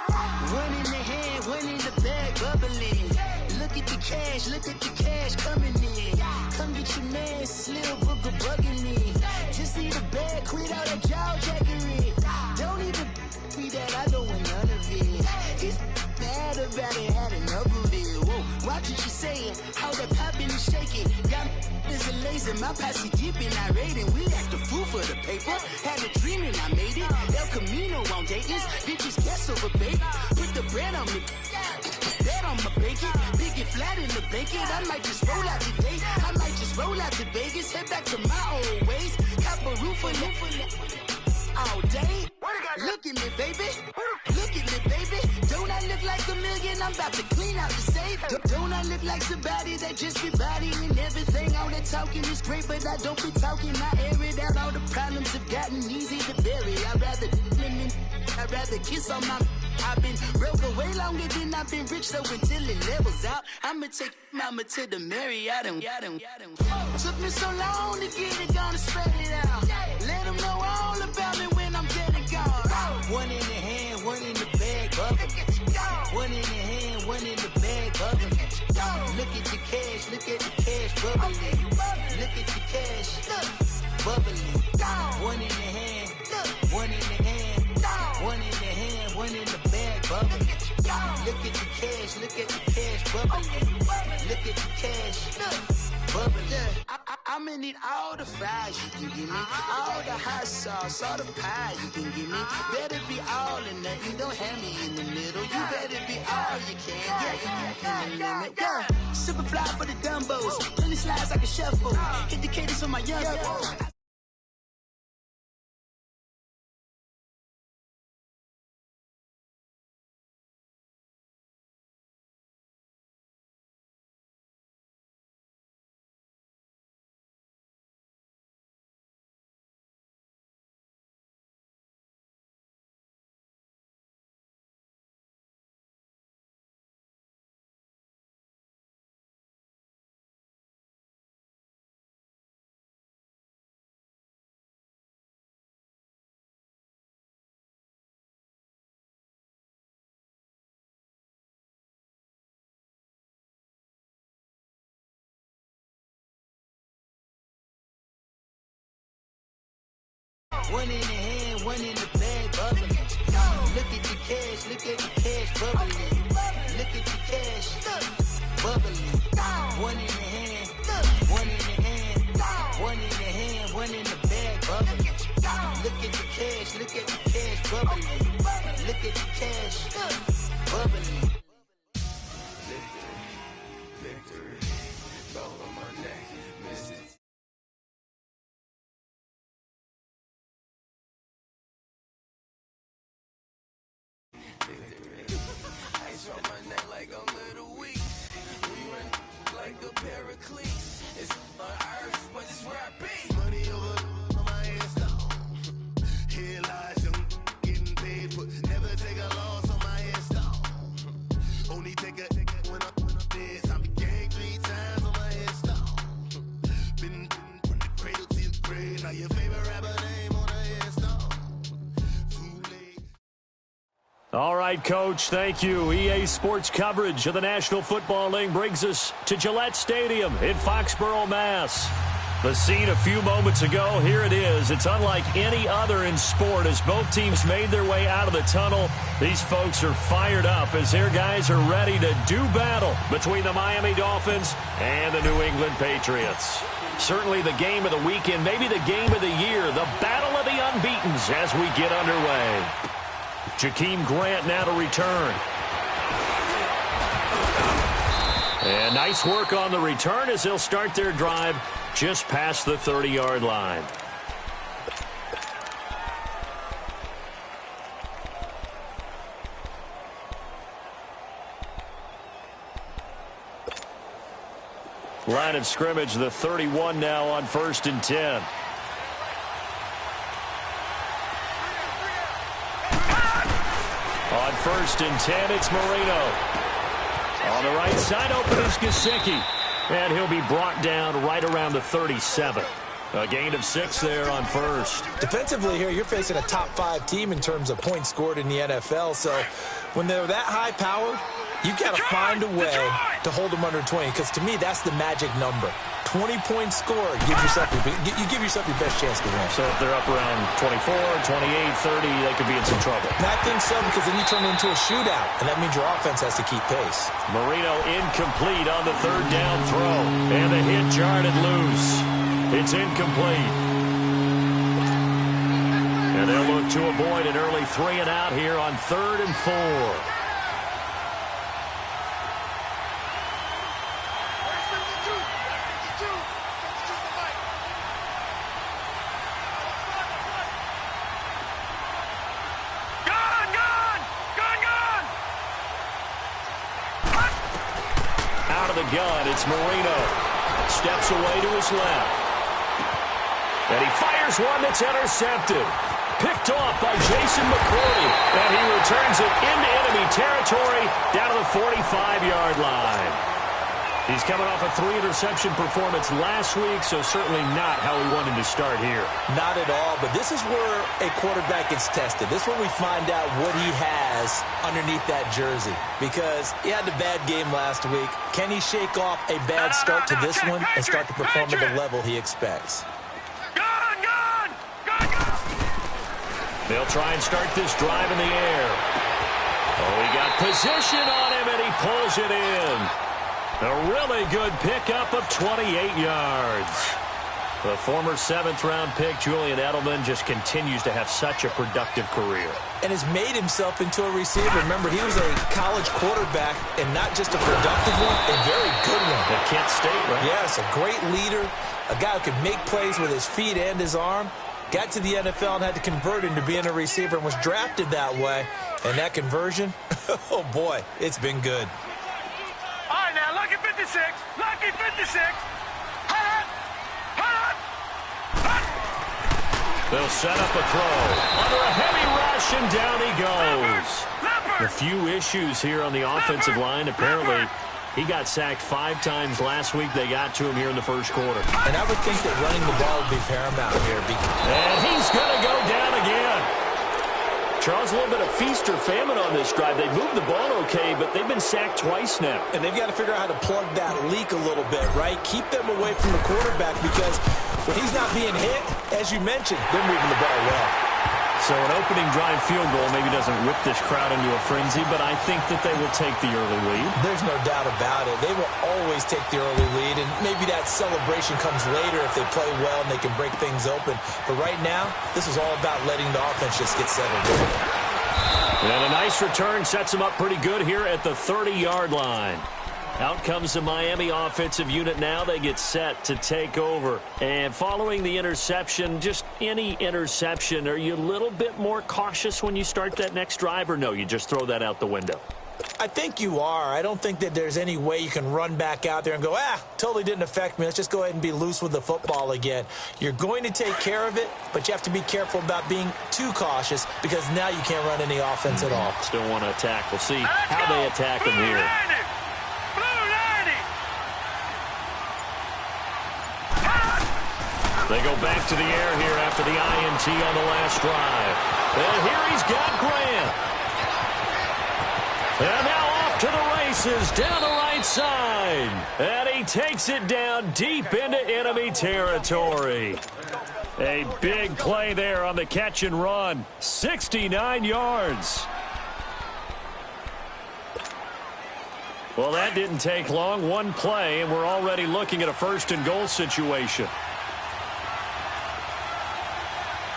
One in the hand, one in the bag, bubbling. Look at the cash coming in. Come get your man, Slim Booker bugging me. Just need a bag, quit all that jaw jackery. Don't even be that, I don't want none of it. It's bad about it, had enough of it. Whoa, watch what you saying, how that poppin' and shaking. Got is a laser, my posse deep and I raiding. We act a fool for the paper. Had a dream and I made it. El Camino on Dayton's, bitches guess over baby. Put the bread on me, bet on my bacon. Big and flat in the bacon. I might just roll out today. I might just roll out to Vegas. Head back to my old ways. Cop a roof for all day. Look at me, baby. Look at me, baby. Don't I look like a million? I'm about to clean out the safe. Don't I look like somebody that just be bodying everything? All that talking is great, but I don't be talking. I air it out. All the problems have gotten easy to bury. I'd rather kiss on my. I've been broke way longer than I've been rich, so until it levels out, I'ma take mama to the Marriott and took me so long to get it, gonna spread it out. Let them know all about me when I'm dead and gone. One in the hand, one in the bag, bubbling. One in the hand, one in the bag, bubbling. Look at the cash, bubbling. Look at the cash, bubbling. One in the hand, one in the hand, one in the hand, one in the bag, bubbling. Look at the cash, bubbling. Look at the cash, bubbling. I'ma need all the fries you can give me, all the hot sauce, all the pie you can give me. Better be all or nothing, don't have me in the middle. You better be all you can, yeah. Super fly for the Dumbos, plenty slides like a shuffle. Hit the cadence on my young. One in the hand, one in the bag, bubbling. Look at the cash, bubbling. Look at the cash, bubbling. One in the hand, one in the hand, one in the hand, one in the bag, bubbling. Look at the cash, bubbling. Look at the cash, bubbling. Victory, gold on my neck, missed it. Ice on my neck like a little weak. We run like a pair of cleats. It's on earth, but it's where I be. Money over on my headstone. Here lies young getting paid, but never take a loss on my headstone. Only take a when I'm dead. I be gang 3 times on my headstone. Been from the cradle to the grave. Now your favorite rapper name on a headstone. Too late. All right, Coach, thank you. EA Sports coverage of the National Football League brings us to Gillette Stadium in Foxborough, Mass. The scene a few moments ago, here it is. It's unlike any other in sport as both teams made their way out of the tunnel. These folks are fired up as their guys are ready to do battle between the Miami Dolphins and the New England Patriots. Certainly the game of the weekend, maybe the game of the year, the battle of the unbeatens as we get underway. Jakeem Grant now to return. And nice work on the return as they'll start their drive just past the 30-yard line. Line of scrimmage, the 31 now on 1st and 10. On 1st and 10, it's Marino. On the right side, open is Gesicki. And he'll be brought down right around the 37. A gain of 6 there on first. Defensively here, you're facing a top-5 team in terms of points scored in the NFL. So when they're that high-powered, you've got to find a way to hold them under 20. Because to me, that's the magic number. 20-point score. You give yourself your best chance to win. So if they're up around 24, 28, 30, they could be in some trouble. And I think so, because then you turn it into a shootout, and that means your offense has to keep pace. Marino incomplete on the third down throw. And the hit jarred it loose. It's incomplete. And they'll look to avoid an early 3 and out here on 3rd and 4. Gun. It's Marino. Steps away to his left. And he fires one that's intercepted. Picked off by Jason McCourty. And he returns it into enemy territory down to the 45-yard line. He's coming off a 3-interception performance last week, so certainly not how he wanted to start here. Not at all, but this is where a quarterback gets tested. This is where we find out what he has underneath that jersey, because he had a bad game last week. Can he shake off a bad start to this one and start to perform at the level he expects? They'll try and start this drive in the air. Oh, he got position on him, and he pulls it in. A really good pickup of 28 yards. The former 7th-round pick, Julian Edelman, just continues to have such a productive career. And has made himself into a receiver. Remember, he was a college quarterback, and not just a productive one, a very good one. At Kent State, right? Yes, a great leader, a guy who could make plays with his feet and his arm. Got to the NFL and had to convert into being a receiver and was drafted that way. And that conversion, oh boy, it's been good. Lucky 56! Lucky 56! They'll set up a throw. Under a heavy rush, and down he goes. A few issues here on the offensive line. Apparently, he got sacked 5 times last week. They got to him here in the first quarter. And I would think that running the ball would be paramount here. And he's going to go down again. Charles, a little bit of feast or famine on this drive. They moved the ball okay, but they've been sacked twice now. And they've got to figure out how to plug that leak a little bit, right? Keep them away from the quarterback, because when he's not being hit, as you mentioned, they're moving the ball well. So an opening drive field goal maybe doesn't whip this crowd into a frenzy, but I think that they will take the early lead. There's no doubt about it. They will always take the early lead, and maybe that celebration comes later if they play well and they can break things open. But right now, this is all about letting the offense just get settled in. And a nice return sets them up pretty good here at the 30-yard line. Out comes the Miami offensive unit now. They get set to take over. And following the interception, just any interception, are you a little bit more cautious when you start that next drive, or no, you just throw that out the window? I think you are. I don't think that there's any way you can run back out there and go, totally didn't affect me. Let's just go ahead and be loose with the football again. You're going to take care of it, but you have to be careful about being too cautious, because now you can't run any offense at all. Still want to attack. We'll see how they attack them here. They go back to the air here after the INT on the last drive. And here he's got Grant. And now off to the races down the right side. And he takes it down deep into enemy territory. A big play there on the catch and run. 69 yards. Well, that didn't take long. One play, and we're already looking at a 1st and goal situation.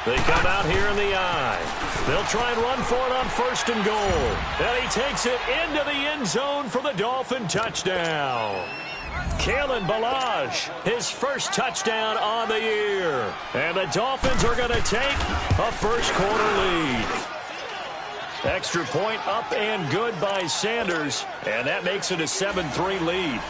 They come out here in the eye. They'll try and run for it on 1st and goal. And he takes it into the end zone for the Dolphin touchdown. Kalen Ballage, his first touchdown on the year. And the Dolphins are going to take a first-quarter lead. Extra point up and good by Sanders. And that makes it a 7-3 lead.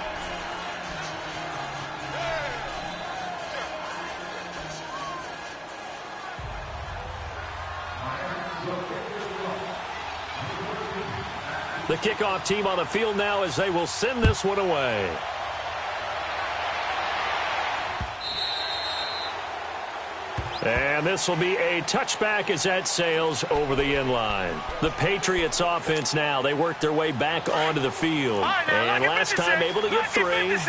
The kickoff team on the field now as they will send this one away. And this will be a touchback as that sails over the end line. The Patriots offense now, they work their way back onto the field. And last time able to get 3.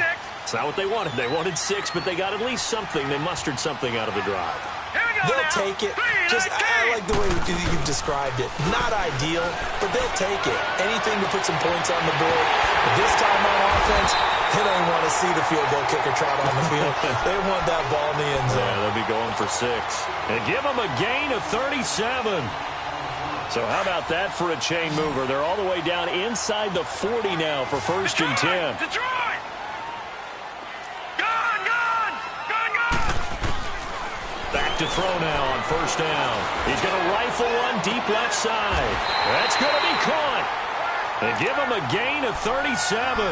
It's not what they wanted. They wanted 6, but they got at least something. They mustered something out of the drive. They'll take it. I like the way you've described it. Not ideal, but they'll take it. Anything to put some points on the board. But this time on offense, they don't want to see the field goal kicker trot on the field. They want that ball in the end zone. Yeah, they'll be going for 6. And give them a gain of 37. So how about that for a chain mover? They're all the way down inside the 40 now for 1st and 10. Detroit! Back to throw now on 1st down. He's going to rifle one deep left side. That's going to be caught. And give him a gain of 37.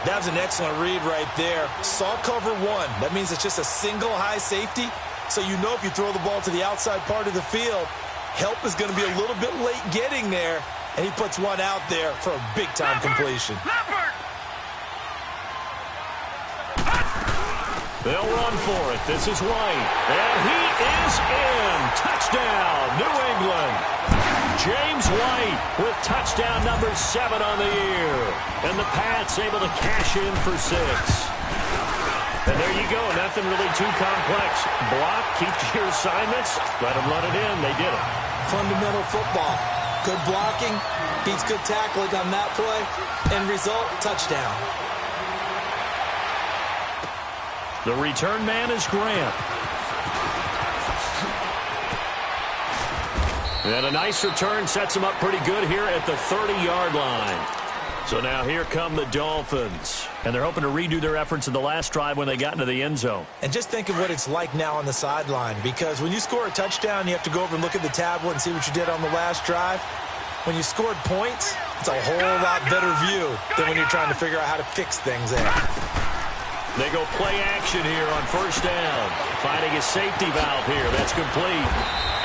That was an excellent read right there. Saw cover 1. That means it's just a single high safety. So you know if you throw the ball to the outside part of the field, help is going to be a little bit late getting there. And he puts one out there for a big-time completion. They'll run for it. This is White. And he is in. Touchdown, New England. James White with touchdown number 7 on the year. And the Pats able to cash in for 6. And there you go. Nothing really too complex. Block, keep to your assignments. Let them run it in. They did it. Fundamental football. Good blocking. Beats good tackling on that play. End result, touchdown. The return man is Grant. And a nice return sets him up pretty good here at the 30-yard line. So now here come the Dolphins. And they're hoping to redo their efforts in the last drive when they got into the end zone. And just think of what it's like now on the sideline. Because when you score a touchdown, you have to go over and look at the tablet and see what you did on the last drive. When you scored points, it's a whole lot better view than when you're trying to figure out how to fix things there. They go play action here on 1st down. Finding a safety valve here. That's complete.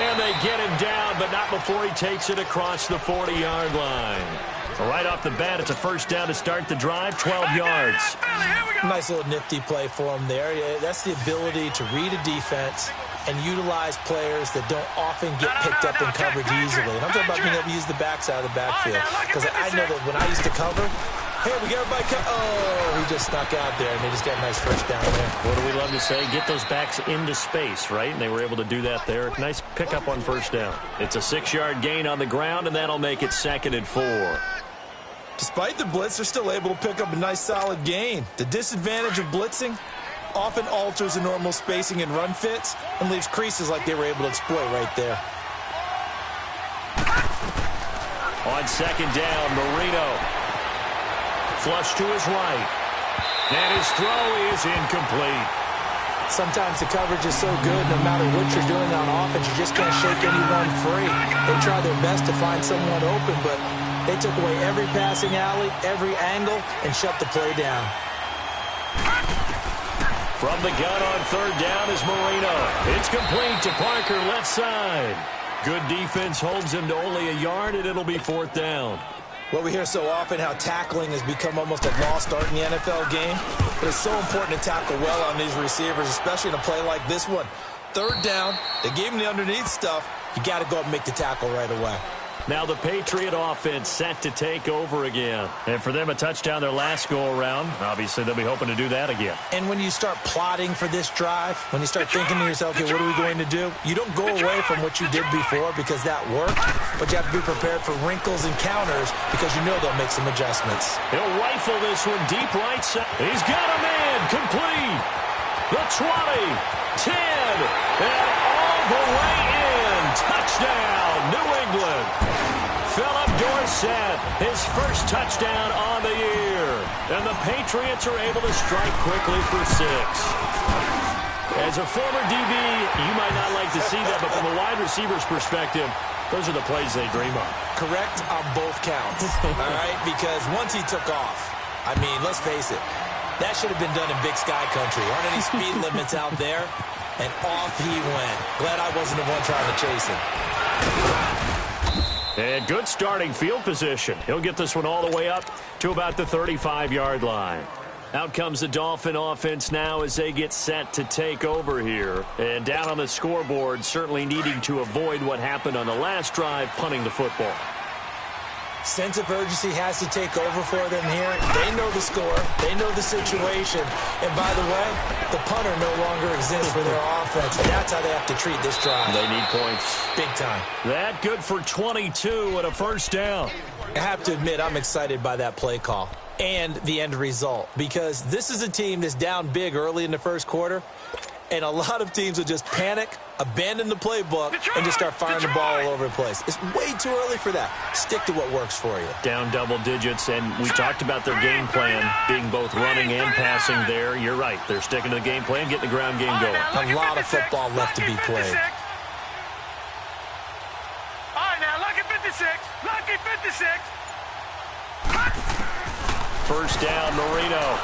And they get him down, but not before he takes it across the 40-yard line. Right off the bat, it's a 1st down to start the drive, 12 yards. Nice little nifty play for him there. That's the ability to read a defense and utilize players that don't often get picked up in coverage easily. And I'm talking about being able to use the backside of the backfield. Because I know that when I used to cover, hey, we got everybody oh, he just snuck out there, and they just got a nice 1st down there. What do we love to say? Get those backs into space, right? And they were able to do that there. Nice pickup on 1st down. It's a 6-yard gain on the ground, and that'll make it 2nd and 4. Despite the blitz, they're still able to pick up a nice solid gain. The disadvantage of blitzing often alters the normal spacing and run fits and leaves creases like they were able to exploit right there. On 2nd down, Marino. Flush to his right. And his throw is incomplete. Sometimes the coverage is so good, no matter what you're doing on offense, you just can't shake anyone free. They try their best to find someone open, but they took away every passing alley, every angle, and shut the play down. From the gun on 3rd down is Marino. It's complete to Parker, left side. Good defense holds him to only a yard, and it'll be 4th down. Well, we hear so often how tackling has become almost a lost art in the NFL game. But it's so important to tackle well on these receivers, especially in a play like this one. 3rd down, they gave him the underneath stuff. You got to go up and make the tackle right away. Now the Patriot offense set to take over again. And for them, a touchdown their last go-around. Obviously, they'll be hoping to do that again. And when you start plotting for this drive, when you start thinking to yourself, okay, what are we going to do? You don't go away from what you did before because that worked, but you have to be prepared for wrinkles and counters because you know they'll make some adjustments. He'll rifle this one deep right side. He's got a man complete. The 20, 10, and all the way in. Touchdown, New England. Philip Dorsett, his first touchdown on the year. And the Patriots are able to strike quickly for 6. As a former DB, you might not like to see that, but from a wide receiver's perspective, those are the plays they dream of. Correct on both counts, all right? Because once he took off, I mean, let's face it, that should have been done in Big Sky Country. Aren't any speed limits out there? And off he went. Glad I wasn't the one trying to chase him. And good starting field position. He'll get this one all the way up to about the 35-yard line. Out comes the Dolphin offense now as they get set to take over here. And down on the scoreboard, certainly needing to avoid what happened on the last drive, punting the football. Sense of urgency has to take over for them here. They know the score. They know the situation. And by the way, the punter no longer exists for their offense. And that's how they have to treat this drive. They need points. Big time. That good for 22 and a first down. I have to admit, I'm excited by that play call and the end result, because this is a team that's down big early in the first quarter, and a lot of teams will just panic, abandon the playbook, and just start firing the ball all over the place. It's way too early for that. Stick to what works for you. Down double digits, and we talked about their game plan being both running and passing there. You're right. They're sticking to the game plan, getting the ground game going. A lot of football left to be played. All right, now, lucky 56. Lucky 56. First down, Marino.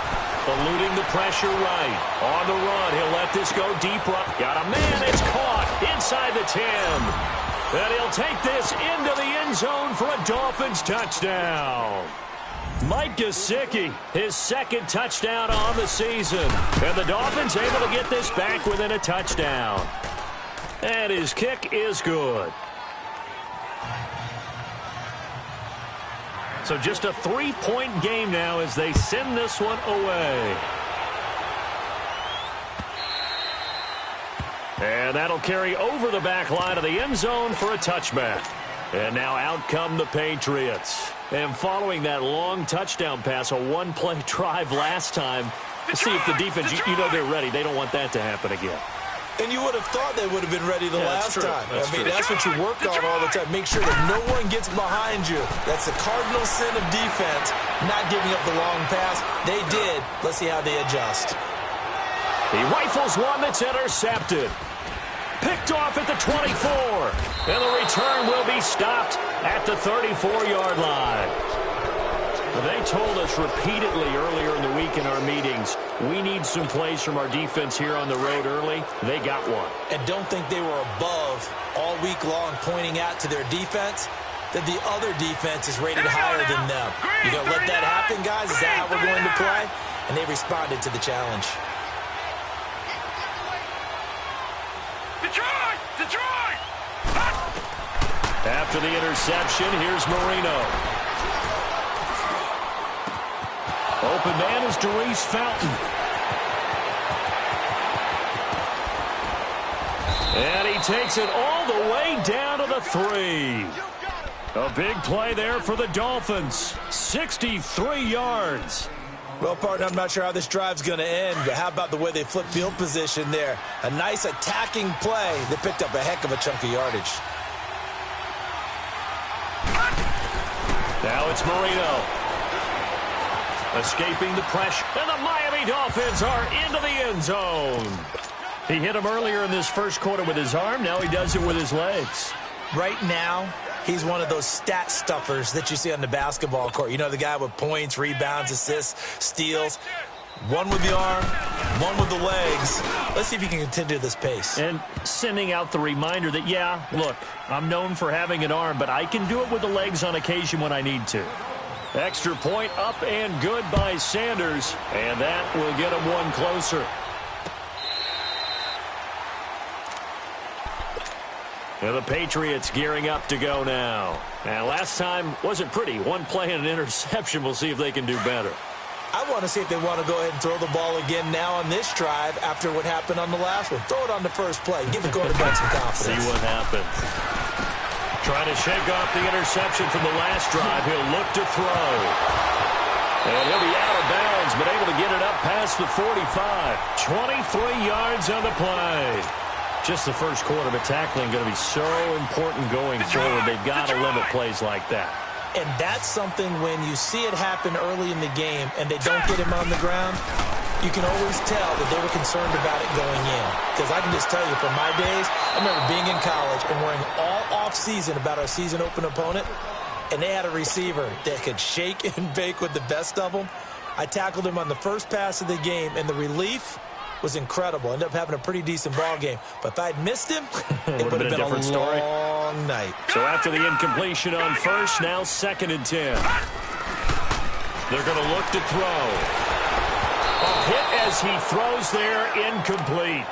Eluding the pressure right. On the run, he'll let this go deep right. Got a man, it's caught inside the 10. And he'll take this into the end zone for a Dolphins touchdown. Mike Gesicki, his second touchdown on the season. And the Dolphins able to get this back within a touchdown. And his kick is good. So just a 3-point game now as they send this one away. And that'll carry over the back line of the end zone for a touchback. And now out come the Patriots. And following that long touchdown pass, a one-play drive last time, let's see if the defense, you know they're ready. They don't want that to happen again. And you would have thought they would have been ready the last time. That's what you work on all the time. Make sure that no one gets behind you. That's the cardinal sin of defense, not giving up the long pass. They did. Let's see how they adjust. He rifles one that's intercepted. Picked off at the 24. And the return will be stopped at the 34-yard line. They told us repeatedly earlier in the week in our meetings, we need some plays from our defense here on the road early. They got one. And don't think they were above all week long pointing out to their defense that the other defense is rated higher than them. You going to let that happen, guys? Is that how we're going to play? And they responded to the challenge. Detroit! Detroit! After the interception, here's Marino. Open man is Darius Fountain. And he takes it all the way down to the 3. A big play there for the Dolphins. 63 yards. Well, partner, I'm not sure how this drive's going to end, but how about the way they flipped field position there? A nice attacking play that picked up a heck of a chunk of yardage. Now it's Marino. Escaping the pressure, and the Miami Dolphins are into the end zone. He hit him earlier in this first quarter with his arm. Now he does it with his legs. Right now, he's one of those stat stuffers that you see on the basketball court. You know, the guy with points, rebounds, assists, steals. One with the arm, one with the legs. Let's see if he can continue this pace. And sending out the reminder that, yeah, look, I'm known for having an arm, but I can do it with the legs on occasion when I need to. Extra point up and good by Sanders, and that will get him one closer. And the Patriots gearing up to go now. And last time wasn't pretty. One play and an interception. We'll see if they can do better. I want to see if they want to go ahead and throw the ball again now on this drive after what happened on the last one. Throw it on the first play. Give the quarterback some confidence. See what happens. Trying to shake off the interception from the last drive. He'll look to throw. And he'll be out of bounds, but able to get it up past the 45. 23 yards on the play. Just the first quarter, but tackling going to be so important going forward. They've got to limit plays like that. And that's something when you see it happen early in the game and they don't get him on the ground, you can always tell that they were concerned about it going in. Because I can just tell you from my days, I remember being in college and worrying all off-season about our season open opponent, and they had a receiver that could shake and bake with the best of them. I tackled him on the first pass of the game, and the relief was incredible. Ended up having a pretty decent ball game. But if I'd missed him, it would have been a different story. Long night. So after the incompletion on first, now 2nd and 10. They're going to look to throw. as he throws there, incomplete.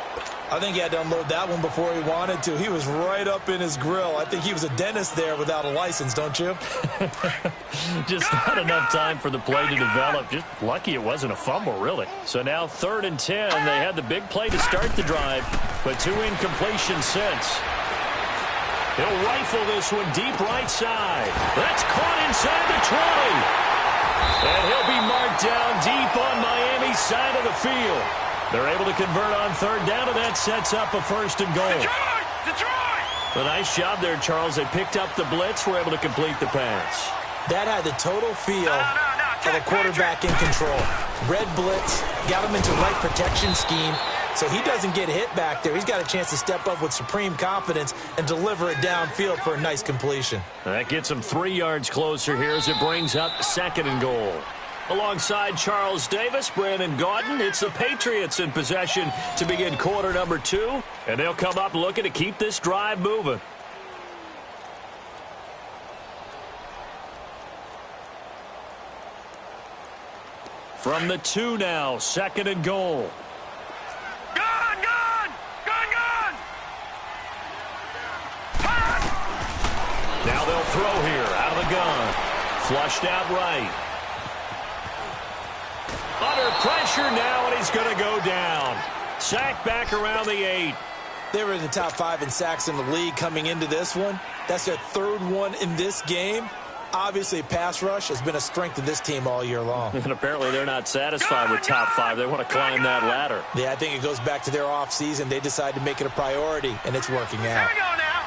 I think he had to unload that one before he wanted to. He was right up in his grill. I think he was a dentist there without a license, don't you? Just not enough time for the play to develop. Just lucky it wasn't a fumble, really. So now 3rd and 10. They had the big play to start the drive, but 2 incompletions since. He'll rifle this one deep right side. That's caught inside the 20. And he'll be marked down deep on Miami's side of the field. They're able to convert on 3rd down, and that sets up a 1st and goal. Detroit! A nice job there, Charles. They picked up the blitz, were able to complete the pass. That had the total feel of a quarterback in control. Red blitz, got him into right protection scheme, so he doesn't get hit back there. He's got a chance to step up with supreme confidence and deliver it downfield for a nice completion. That gets him 3 yards closer here as it brings up 2nd and goal. Alongside Charles Davis, Brandon Gaudin, it's the Patriots in possession to begin quarter number 2, and they'll come up looking to keep this drive moving. From the 2 now, 2nd and goal. Gun! Now they'll throw here out of the gun. Flushed out right. Under pressure now, and he's going to go down. Sacked back around the 8. They were in the top 5 in sacks in the league coming into this one. That's their 3rd one in this game. Obviously, pass rush has been a strength of this team all year long. And apparently they're not satisfied with top 5. They want to climb that ladder. Yeah, I think it goes back to their offseason. They decided to make it a priority, and it's working out. Here we go now.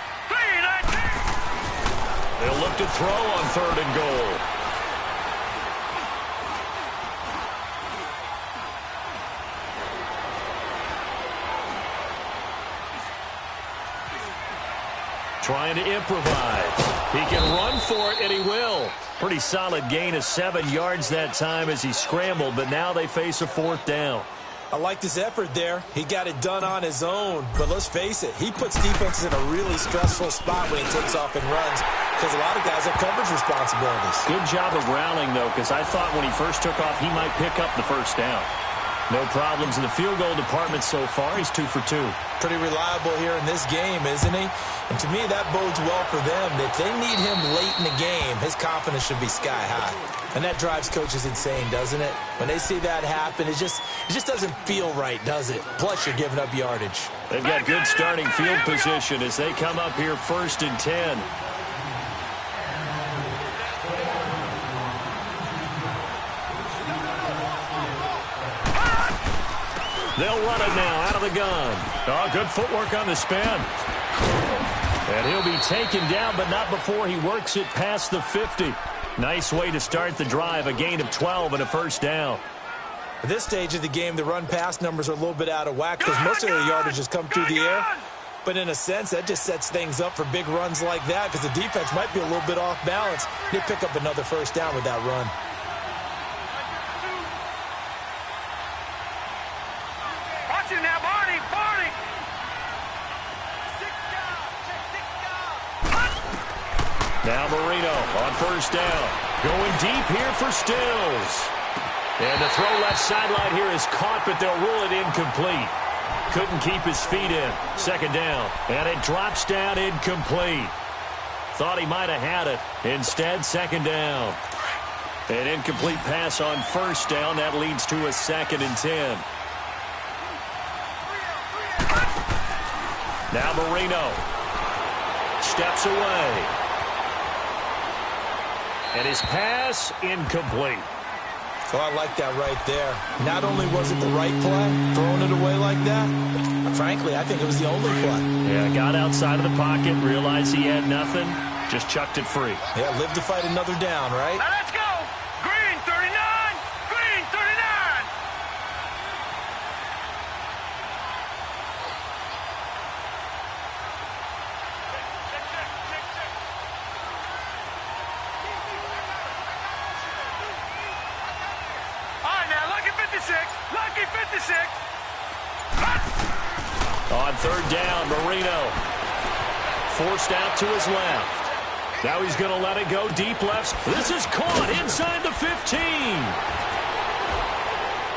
3-19. They'll look to throw on 3rd and goal. Trying to improvise. He can run for it, and he will. Pretty solid gain of 7 yards that time as he scrambled, but now they face a 4th down. I like this effort there. He got it done on his own, but let's face it, he puts defenses in a really stressful spot when he takes off and runs because a lot of guys have coverage responsibilities. Good job of rallying, though, because I thought when he first took off, he might pick up the 1st down. No problems in the field goal department so far. He's 2 for 2. Pretty reliable here in this game, isn't he? And to me, that bodes well for them. If they need him late in the game, his confidence should be sky high. And that drives coaches insane, doesn't it? When they see that happen, it just doesn't feel right, does it? Plus, you're giving up yardage. They've got good starting field position as they come up here 1st and 10. They'll run it now out of the gun. Oh, good footwork on the spin. And he'll be taken down, but not before he works it past the 50. Nice way to start the drive, a gain of 12 and a 1st down. At this stage of the game, the run-pass numbers are a little bit out of whack because most of their yardage has come through the air. But in a sense, that just sets things up for big runs like that because the defense might be a little bit off balance. They pick up another 1st down with that run. Watch it now, Barney! Now Marino on 1st down. Going deep here for Stills. And the throw left sideline here is caught, but they'll rule it incomplete. Couldn't keep his feet in. 2nd down. And it drops down incomplete. Thought he might have had it. Instead, 2nd down. An incomplete pass on 1st down. That leads to a 2nd and 10. Now Marino steps away. And his pass incomplete. Oh, I like that right there. Not only was it the right play, throwing it away like that, frankly, I think it was the only play. Yeah, got outside of the pocket, realized he had nothing, just chucked it free. Yeah, live to fight another down, right? Now let's go! Green 39! Green 39! All right, now, lucky 56! Lucky 56! On 3rd down, Marino forced out to his left. Now he's going to let it go deep left. This is caught inside the 15.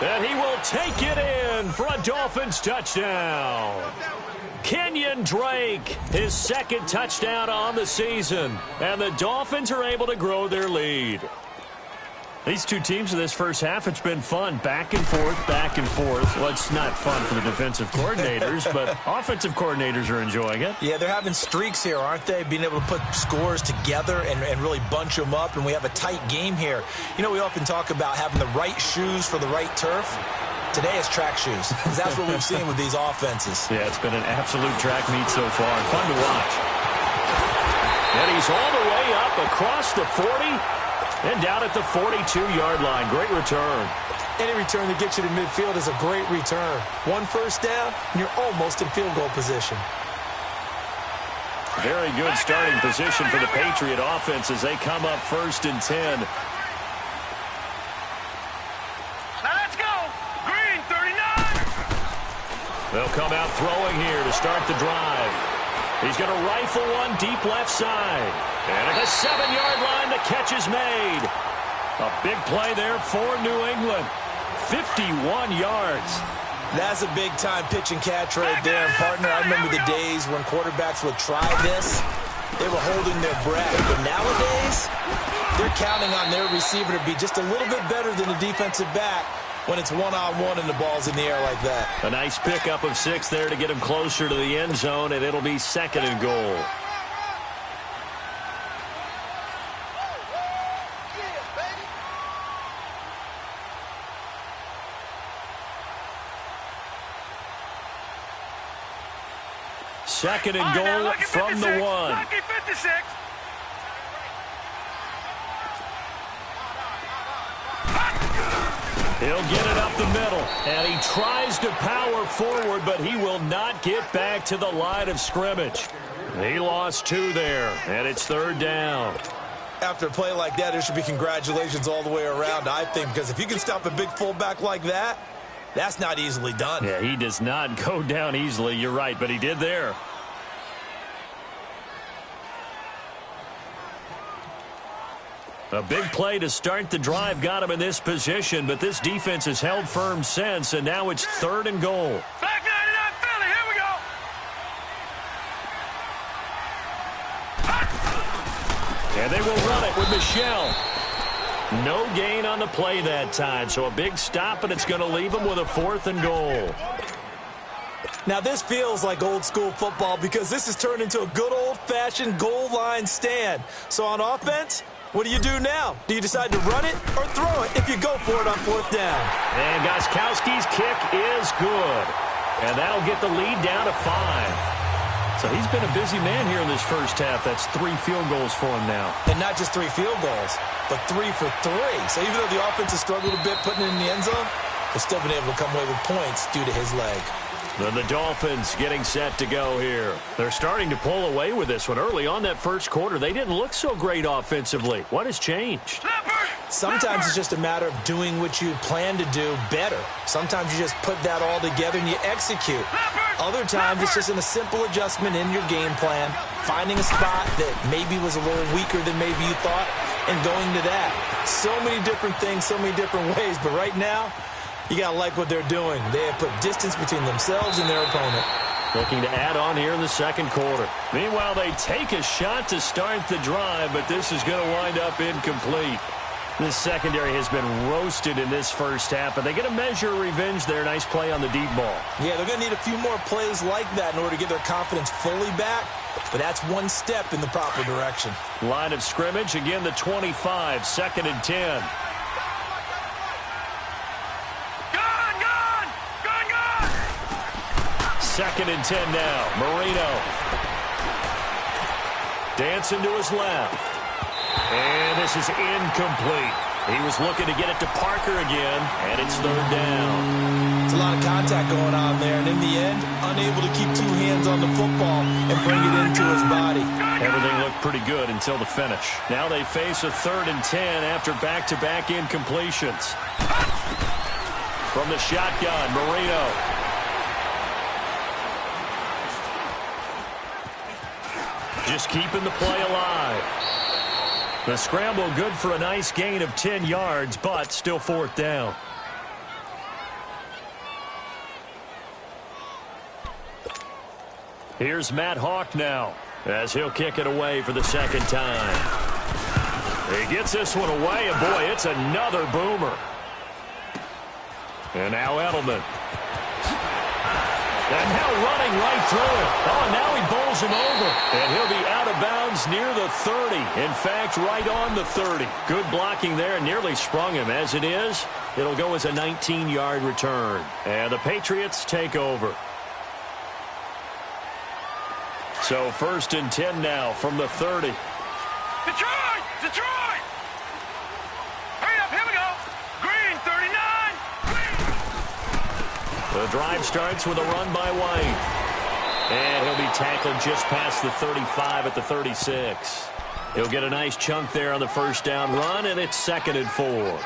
And he will take it in for a Dolphins touchdown. Kenyon Drake, his second touchdown on the season. And the Dolphins are able to grow their lead. These two teams in this first half, it's been fun. Back and forth, back and forth. Well, it's not fun for the defensive coordinators, but offensive coordinators are enjoying it. Yeah, they're having streaks here, aren't they? Being able to put scores together and really bunch them up, and we have a tight game here. You know, we often talk about having the right shoes for the right turf. Today it's track shoes, because that's what we've seen with these offenses. Yeah, it's been an absolute track meet so far. Fun to watch. And he's all the way up across the 40 and down at the 42-yard line. Great return. Any return that gets you to midfield is a great return. One first down, and you're almost in field goal position. Very good starting position for the Patriot offense as they come up 1st and 10. Now let's go. Green, 39. They'll come out throwing here to start the drive. He's going to rifle one deep left side. And at the 7-yard line, the catch is made. A big play there for New England. 51 yards. That's a big-time pitch and catch right there. And, partner, I remember the days when quarterbacks would try this. They were holding their breath. But nowadays, they're counting on their receiver to be just a little bit better than the defensive back when it's one-on-one and the ball's in the air like that. A nice pickup of 6 there to get him closer to the end zone, and it'll be 2nd and goal. Second and goal from the 1. Lucky 56. He'll get it up the middle, and he tries to power forward, but he will not get back to the line of scrimmage. He lost 2 there, and it's 3rd down. After a play like that, there should be congratulations all the way around, I think, because if you can stop a big fullback like that, that's not easily done. Yeah, he does not go down easily. You're right, but he did there. A big play to start the drive got him in this position, but this defense has held firm since, and now it's 3rd and goal. Back 99 Philly, here we go. And they will run it with Michelle. No gain on the play that time, so a big stop, and it's going to leave him with a 4th and goal. Now, this feels like old-school football because this has turned into a good old-fashioned goal line stand. So on offense, what do you do now? Do you decide to run it or throw it if you go for it on 4th down? And Gostkowski's kick is good. And that'll get the lead down to 5. So he's been a busy man here in this first half. That's 3 field goals for him now. And not just 3 field goals, but 3 for 3. So even though the offense has struggled a bit putting it in the end zone, they've still been able to come away with points due to his leg. Then the Dolphins getting set to go here. They're starting to pull away with this one. Early on that first quarter, they didn't look so great offensively. What has changed? Sometimes it's just a matter of doing what you plan to do better. Sometimes you just put that all together and you execute. Other times it's just in a simple adjustment in your game plan, finding a spot that maybe was a little weaker than maybe you thought, and going to that. So many different things, so many different ways, but right now, you got to like what they're doing. They have put distance between themselves and their opponent. Looking to add on here in the second quarter. Meanwhile, they take a shot to start the drive, but this is going to wind up incomplete. This secondary has been roasted in this first half, but they get a measure of revenge there. Nice play on the deep ball. Yeah, they're going to need a few more plays like that in order to get their confidence fully back, but that's one step in the proper direction. Line of scrimmage, again the 25, 2nd and 10. Second and 10 now. Marino. Dancing to his left. And this is incomplete. He was looking to get it to Parker again, and it's 3rd down. It's a lot of contact going on there, and in the end, unable to keep 2 hands on the football and bring it into his body. Everything looked pretty good until the finish. Now they face a 3rd and 10 after back-to-back incompletions. From the shotgun, Marino. Just keeping the play alive. The scramble good for a nice gain of 10 yards, but still 4th down. Here's Matt Hawk now as he'll kick it away for the second time. He gets this one away, and boy, it's another boomer. And now Edelman. And now running right through it. Oh, now he bowls him over. And he'll be out of bounds near the 30. In fact, right on the 30. Good blocking there, nearly sprung him. As it is, it'll go as a 19-yard return. And the Patriots take over. So 1st and 10 now from the 30. Detroit! Detroit! Hurry up, here we go. Green, 39. The drive starts with a run by White. And he'll be tackled just past the 35 at the 36. He'll get a nice chunk there on the first down run, and it's 2nd and 4.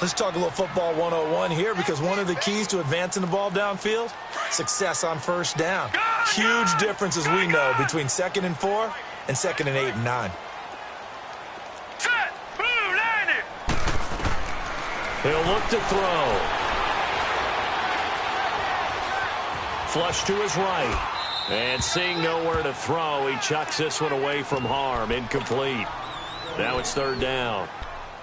Let's talk a little football 101 here, because one of the keys to advancing the ball downfield, success on first down. Huge difference, as we know, between 2nd and 4 and 2nd and 8 and 9. Set! Blue, line it! He'll look to throw. Flush to his right. And seeing nowhere to throw, he chucks this one away from harm. Incomplete. Now it's 3rd down.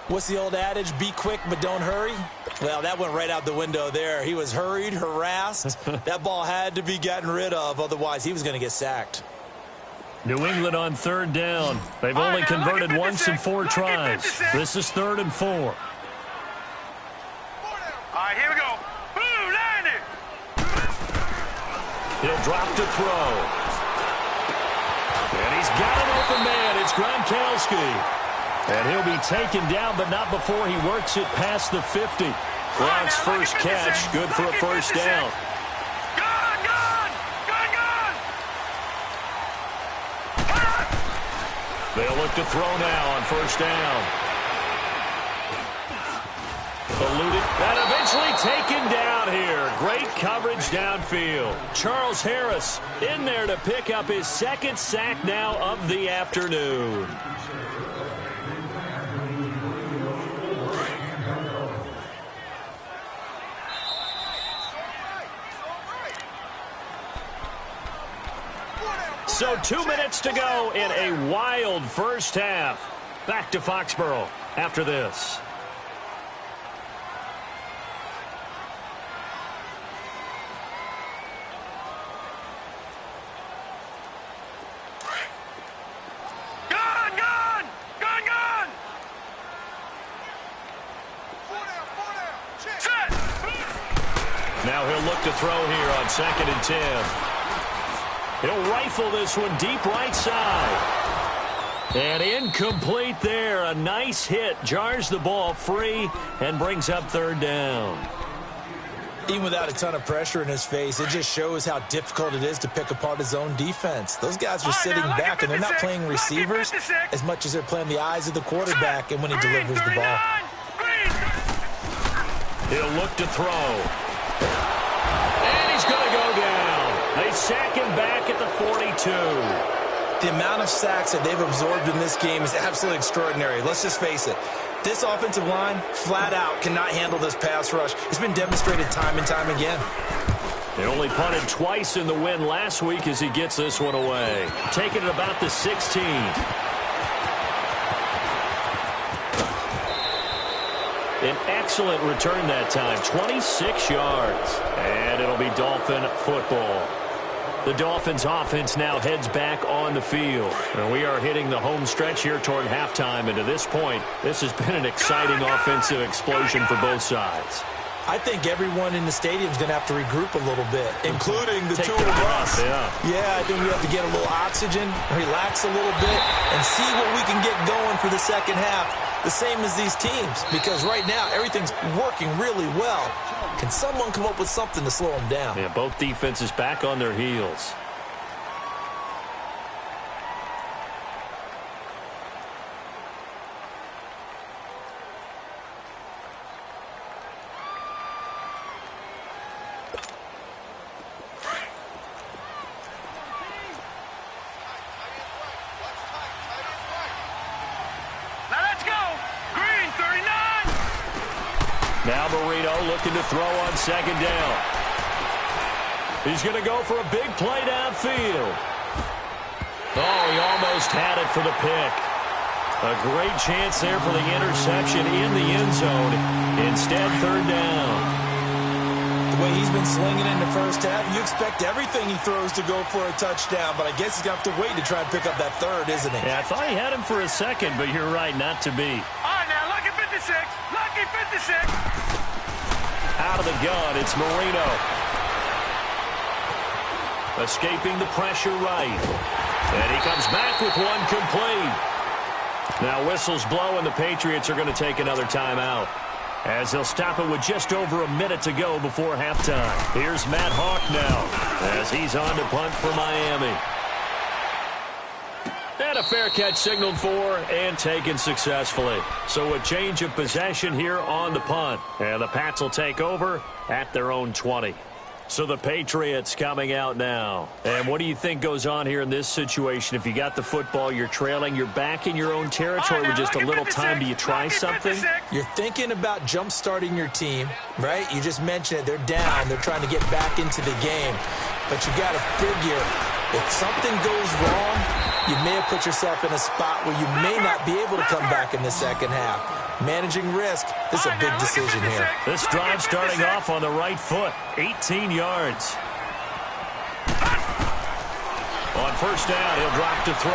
What's the old adage? Be quick, but don't hurry? Well, that went right out the window there. He was hurried, harassed. That ball had to be gotten rid of, otherwise he was going to get sacked. New England on 3rd down. They've only converted once in 4 tries. This is 3rd and 4. All right, here we go. Blue, line it! He'll drop to throw. And he's got an open man. It's Gronkowski. And he'll be taken down, but not before he works it past the 50. Gronk's first catch, good for a first down. Gone! They'll look to throw now on first down. Eluded, and eventually taken down here. Great coverage downfield. Charles Harris in there to pick up his 2nd sack now of the afternoon. So 2 minutes to go in a wild first half. Back to Foxborough after this. Gone! Set! Now he'll look to throw here on 2nd and 10. He'll rifle this one deep right side. And incomplete there. A nice hit. Jars the ball free and brings up 3rd down. Even without a ton of pressure in his face, it just shows how difficult it is to pick apart his own defense. Those guys are sitting back, and they're not playing receivers as much as they're playing the eyes of the quarterback and when he delivers the ball. He'll look to throw. And he's going to go down. They sack him back at the 42. The amount of sacks that they've absorbed in this game is absolutely extraordinary. Let's just face it. This offensive line, flat out, cannot handle this pass rush. It's been demonstrated time and time again. They only punted twice in the win last week as he gets this one away. Taking it about the 16. An excellent return that time, 26 yards. And it'll be Dolphin football. The Dolphins offense now heads back on the field. And we are hitting the home stretch here toward halftime. And to this point, this has been an exciting offensive explosion for both sides. I think everyone in the stadium is going to have to regroup a little bit, including the two of us. Yeah, I think we have to get a little oxygen, relax a little bit, and see what we can get going for the second half, the same as these teams, because right now everything's working really well. Can someone come up with something to slow them down? Yeah, both defenses back on their heels. Now Marino looking to throw on second down. He's going to go for a big play downfield. Oh, he almost had it for the pick. A great chance there for the interception in the end zone. Instead, third down. The way he's been slinging in the first half, you expect everything he throws to go for a touchdown, but I guess he's going to have to wait to try and pick up that third, isn't he? Yeah, I thought he had him for a second, but you're right, not to be. All right, now, lucky 56. Lucky 56. Out of the gun, it's Marino. Escaping the pressure right. And he comes back with one complete. Now whistles blow, and the Patriots are going to take another timeout, as they'll stop it with just over a minute to go before halftime. Here's Matt Hawk now, as he's on to punt for Miami. And a fair catch signaled for and taken successfully. So a change of possession here on the punt. And the Pats will take over at their own 20. So the Patriots coming out now. And what do you think goes on here in this situation? If you got the football, you're trailing, you're back in your own territory with just a little time. Do you try something? You're thinking about jump-starting your team, right? You just mentioned it. They're down. They're trying to get back into the game. But you got to figure, if something goes wrong, you may have put yourself in a spot where you may not be able to come back in the second half. Managing risk, this is a big decision here. This drive starting off on the right foot, 18 yards. On first down, he'll drop to throw.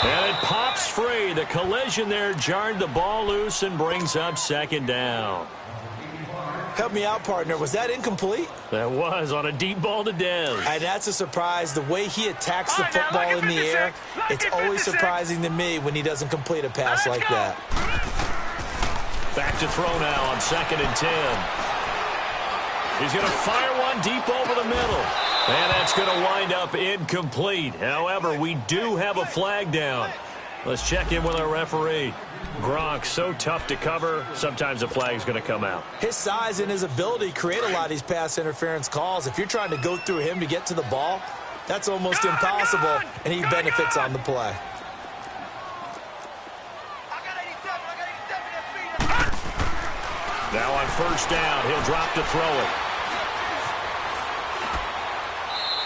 And it pops free. The collision there jarred the ball loose and brings up second down. Help me out, partner. Was that incomplete? That was on a deep ball to Dez. And that's a surprise. The way he attacks the football in the air, it's always surprising to me when he doesn't complete a pass like that. Back to throw now on 2nd and 10. He's going to fire one deep over the middle. And that's going to wind up incomplete. However, we do have a flag down. Let's check in with our referee. Gronk, so tough to cover, sometimes a flag's going to come out. His size and his ability create a lot of these pass interference calls. If you're trying to go through him to get to the ball, that's almost impossible, and he benefits on the play. Now on first down, he'll drop to throw it.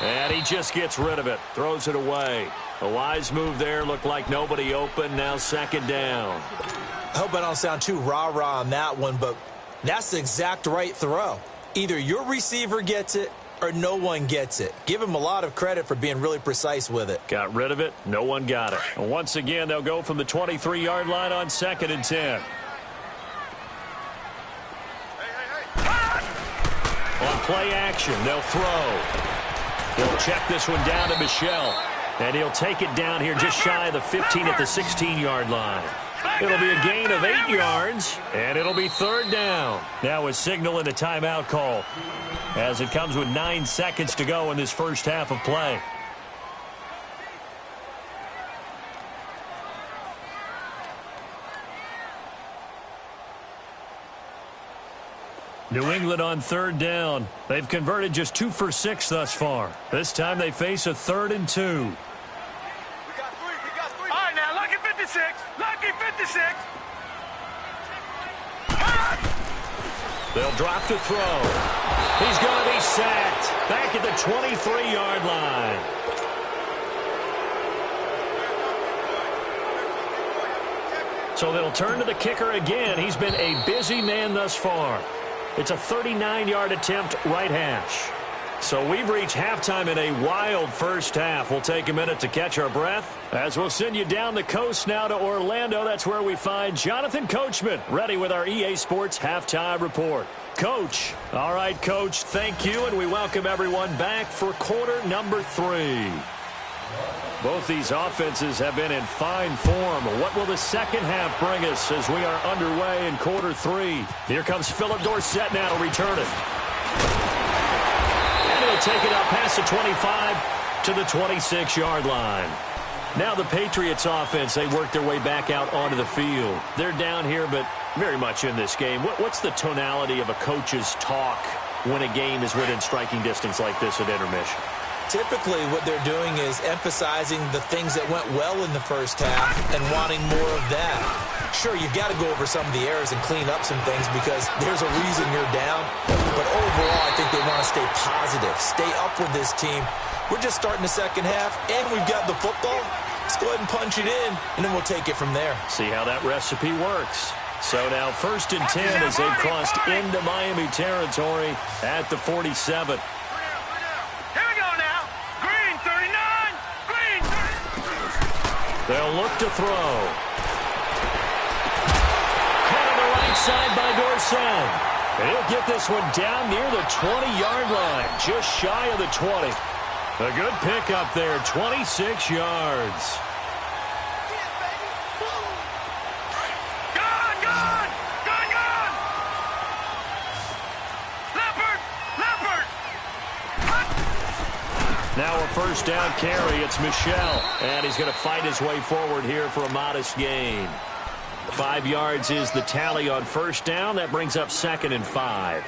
And he just gets rid of it, throws it away. A wise move there, looked like nobody open, now second down. I hope I don't sound too rah-rah on that one, but that's the exact right throw. Either your receiver gets it or no one gets it. Give him a lot of credit for being really precise with it. Got rid of it, no one got it. And once again, they'll go from the 23-yard line on 2nd and 10. On play action, they'll throw. They'll check this one down to Michel. And he'll take it down here just shy of the 15 at the 16-yard line. It'll be a gain of 8 yards, and it'll be third down. Now a signal and a timeout call, as it comes with 9 seconds to go in this first half of play. New England on third down. They've converted just 2 for 6 thus far. This time they face a 3rd and 2. All right, now, lucky 56. Lucky 56. They'll drop to throw. He's going to be sacked back at the 23-yard line. So they'll turn to the kicker again. He's been a busy man thus far. It's a 39-yard attempt right hash. So we've reached halftime in a wild first half. We'll take a minute to catch our breath as we'll send you down the coast now to Orlando. That's where we find Jonathan Coachman ready with our EA Sports Halftime Report. Coach. All right, Coach, thank you, and we welcome everyone back for quarter number 3. Both these offenses have been in fine form. What will the second half bring us as we are underway in quarter 3? Here comes Philip Dorsett now to return it. And he'll take it out past the 25 to the 26-yard line. Now the Patriots offense, they work their way back out onto the field. They're down here, but very much in this game. What's the tonality of a coach's talk when a game is within striking distance like this at intermission? Typically, what they're doing is emphasizing the things that went well in the first half and wanting more of that. Sure, you've got to go over some of the errors and clean up some things because there's a reason you're down. But overall, I think they want to stay positive, stay up with this team. We're just starting the second half, and we've got the football. Let's go ahead and punch it in, and then we'll take it from there. See how that recipe works. So now 1st and 10 as they've crossed into Miami territory at the 47. They'll look to throw. Caught on the right side by Dorsett. He'll get this one down near the 20-yard line, just shy of the 20. A good pickup there, 26 yards. Now a 1st down carry. It's Michel, and he's going to fight his way forward here for a modest gain. 5 yards is the tally on 1st down. That brings up 2nd and 5.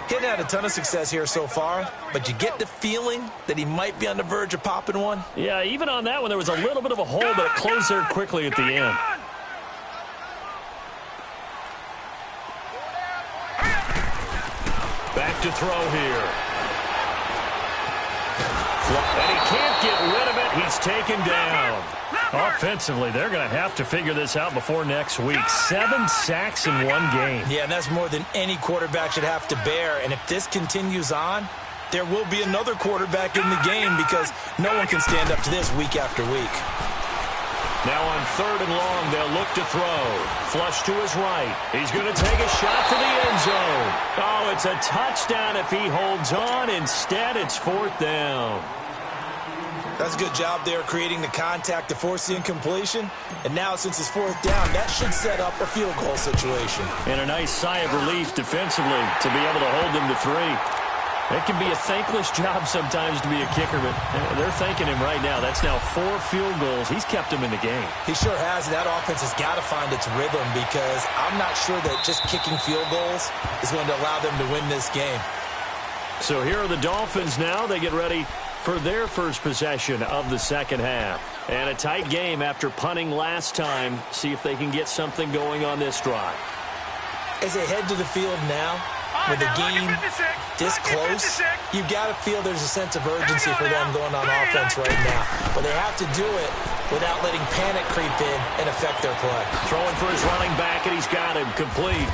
Hitting had a ton of success here so far, but you get the feeling that he might be on the verge of popping one. Yeah, even on that one, there was a little bit of a hole, but it closed there quickly at the end. Back to throw here. And he can't get rid of it. He's taken down. Offensively, they're going to have to figure this out before next week. 7 sacks in one game. Yeah, and that's more than any quarterback should have to bear. And if this continues on, there will be another quarterback in the game because no one can stand up to this week after week. Now on 3rd and long, they'll look to throw. Flush to his right. He's going to take a shot for the end zone. Oh, it's a touchdown if he holds on. Instead, it's 4th down. That's a good job there creating the contact to force the incompletion. And now, since it's 4th down, that should set up a field goal situation. And a nice sigh of relief defensively to be able to hold them to 3. It can be a thankless job sometimes to be a kicker, but they're thanking him right now. That's now 4 field goals. He's kept them in the game. He sure has. That offense has got to find its rhythm because I'm not sure that just kicking field goals is going to allow them to win this game. So here are the Dolphins now. They get ready for their first possession of the second half. And a tight game after punting last time. See if they can get something going on this drive. As they head to the field now, with the game this close, you've got to feel there's a sense of urgency for them going on offense right now. But they have to do it without letting panic creep in and affect their play. Throwing for his running back, and he's got him complete.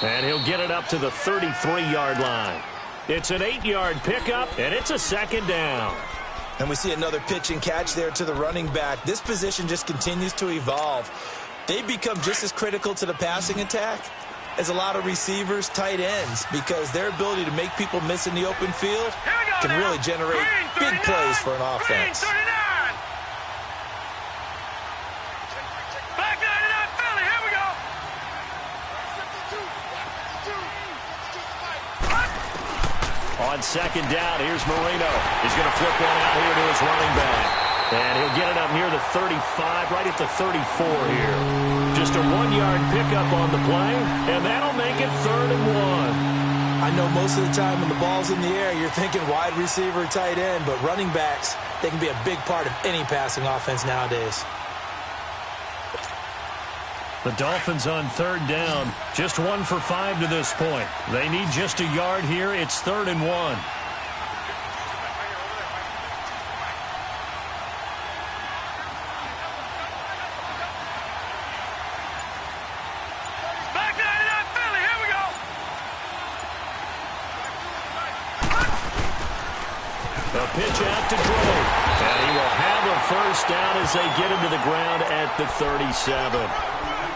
And he'll get it up to the 33-yard line. It's an 8-yard pickup, and it's a 2nd down. And we see another pitch and catch there to the running back. This position just continues to evolve. They become just as critical to the passing attack as a lot of receivers, tight ends, because their ability to make people miss in the open field can really generate big plays for an offense. On 2nd down, here's Marino. He's going to flip one out here to his running back. And he'll get it up near the 35, right at the 34 here. Just a 1-yard pickup on the play, and that'll make it 3rd and 1. I know most of the time when the ball's in the air, you're thinking wide receiver, tight end, but running backs, they can be a big part of any passing offense nowadays. The Dolphins on 3rd down, just 1 for 5 to this point. They need just a yard here. It's 3rd and 1. A pitch out to Drake, and he will have a 1st down as they get him to the ground at the 37.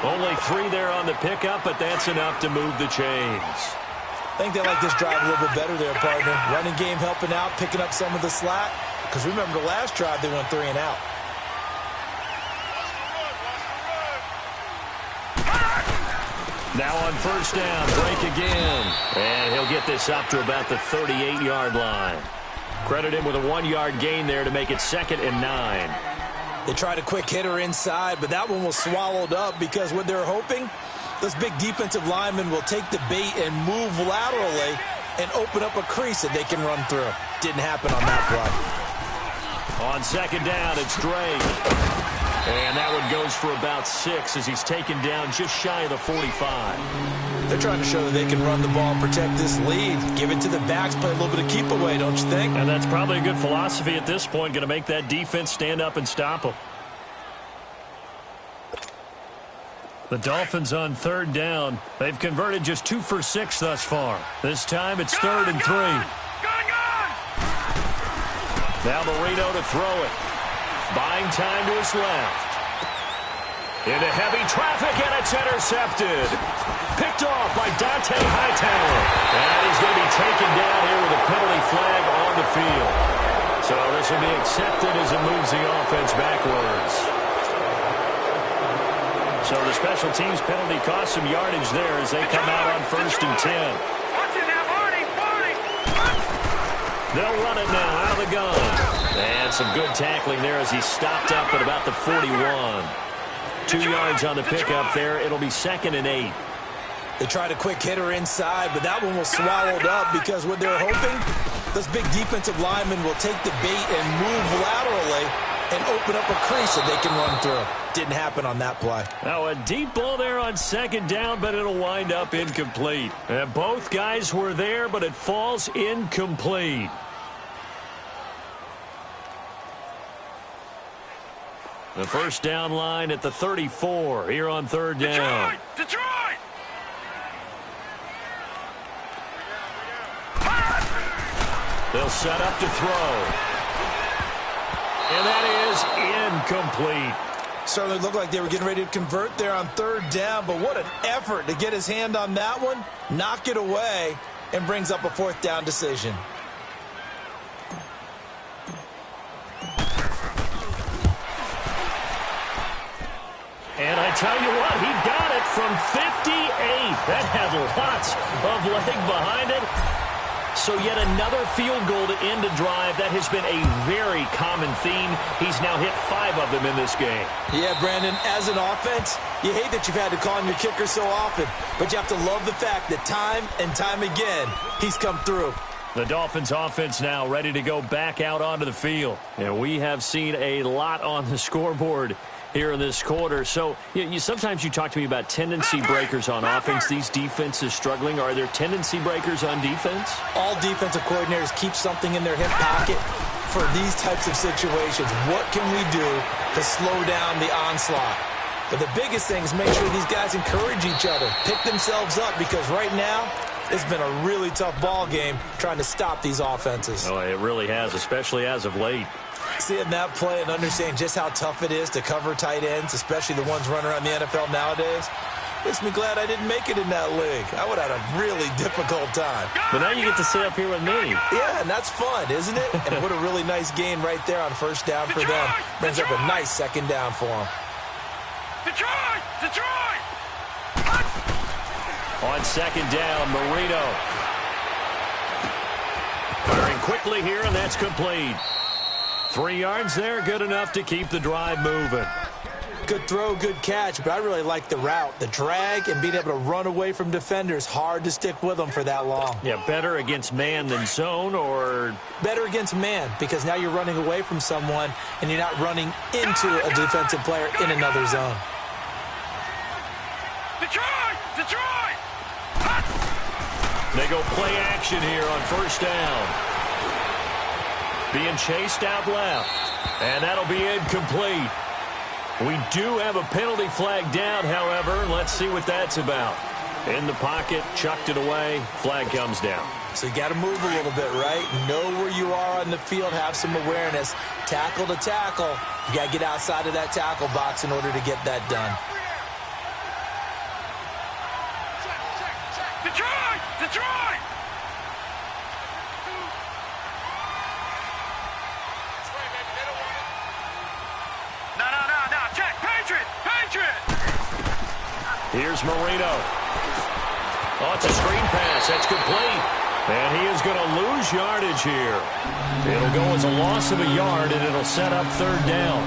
Only 3 there on the pickup, but that's enough to move the chains. I think they like this drive a little bit better there, partner. Running game helping out, picking up some of the slack. Because remember, the last drive they went 3 and out. Now on 1st down, Drake again. And he'll get this up to about the 38-yard line. Credit him with a 1-yard gain there to make it 2nd and 9. They tried a quick hitter inside, but that one was swallowed up because what they're hoping, those big defensive linemen will take the bait and move laterally and open up a crease that they can run through. Didn't happen on that play. On second down, it's Drake. And that one goes for about 6 as he's taken down just shy of the 45. They're trying to show that they can run the ball and protect this lead. Give it to the backs, play a little bit of keep away, don't you think? And that's probably a good philosophy at this point, going to make that defense stand up and stop them. The Dolphins on third down. They've converted just 2 for 6 thus far. This time it's third and 3. Now Marino to throw it. Buying time to his left. Into heavy traffic, and it's intercepted. Picked off by Dante Hightower. And he's going to be taken down here with a penalty flag on the field. So this will be accepted as it moves the offense backwards. So the special teams penalty cost some yardage there as they come out on first and 10. They'll run it now out of the gun. And some good tackling there as he stopped up at about the 41. 2 yards on the pickup there. It'll be second and 8. They tried a quick hitter inside, but that one was swallowed up because what they're hoping, those big defensive linemen will take the bait and move laterally and open up a crease that they can run through. Didn't happen on that play. Now a deep ball there on second down, but it'll wind up incomplete. And both guys were there, but it falls incomplete. The first down line at the 34 here on third down. Detroit! They'll set up to throw. And that is incomplete. Certainly looked like they were getting ready to convert there on third down, but what an effort to get his hand on that one, knock it away, and brings up a fourth down decision. And I tell you what, he got it from 58. That had lots of leg behind it. So yet another field goal to end a drive. That has been a very common theme. He's now hit 5 of them in this game. Yeah, Brandon, as an offense, you hate that you've had to call on your kicker so often, but you have to love the fact that time and time again, he's come through. The Dolphins offense now ready to go back out onto the field. And we have seen a lot on the scoreboard here in this quarter. So sometimes you talk to me about tendency breakers on offense. These defenses struggling. Are there tendency breakers on defense? All defensive coordinators keep something in their hip pocket for these types of situations. What can we do to slow down the onslaught? But the biggest thing is make sure these guys encourage each other, pick themselves up, because right now it's been a really tough ball game trying to stop these offenses. Oh, it really has, especially as of late. Seeing that play and understanding just how tough it is to cover tight ends, especially the ones running around the NFL nowadays, makes me glad I didn't make it in that league. I would have had a really difficult time. But now you get to sit up here with me. Yeah, and that's fun, isn't it? And what a really nice gain right there on first down for them. Brings up a nice second down for them. Detroit! Detroit! On second down, Marino. Firing quickly here, and that's complete. 3 yards there, good enough to keep the drive moving. Good throw, good catch, but I really like the route. The drag and being able to run away from defenders, hard to stick with them for that long. Yeah, better against man than zone, or? Better against man, because now you're running away from someone and you're not running into a defensive player in another zone. Detroit! Detroit! They go play action here on first down. Being chased out left. And that'll be incomplete. We do have a penalty flag down, however. Let's see what that's about. In the pocket, chucked it away. Flag comes down. So you got to move a little bit, right? Know where you are on the field. Have some awareness. Tackle to tackle. You got to get outside of that tackle box in order to get that done. Detroit! Detroit! No. Check. Patriot! Patriot! Here's Marino. Oh, it's a screen pass. That's complete. And he is going to lose yardage here. It'll go as a loss of a yard, and it'll set up third down.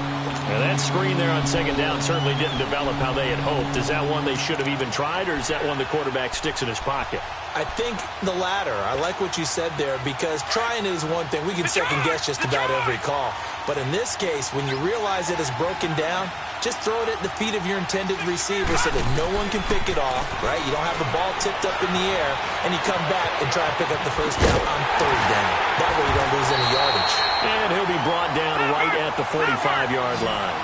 And that screen there on second down certainly didn't develop how they had hoped. Is that one they should have even tried, or is that one the quarterback sticks in his pocket? I think the latter. I like what you said there, because trying is one thing. We can second-guess just about every call. But in this case, when you realize it is broken down, just throw it at the feet of your intended receiver so that no one can pick it off, right? You don't have the ball tipped up in the air, and you come back and try and pick up the first down on third down. That way you don't lose any yardage. And he'll be brought down right at the 45-yard line.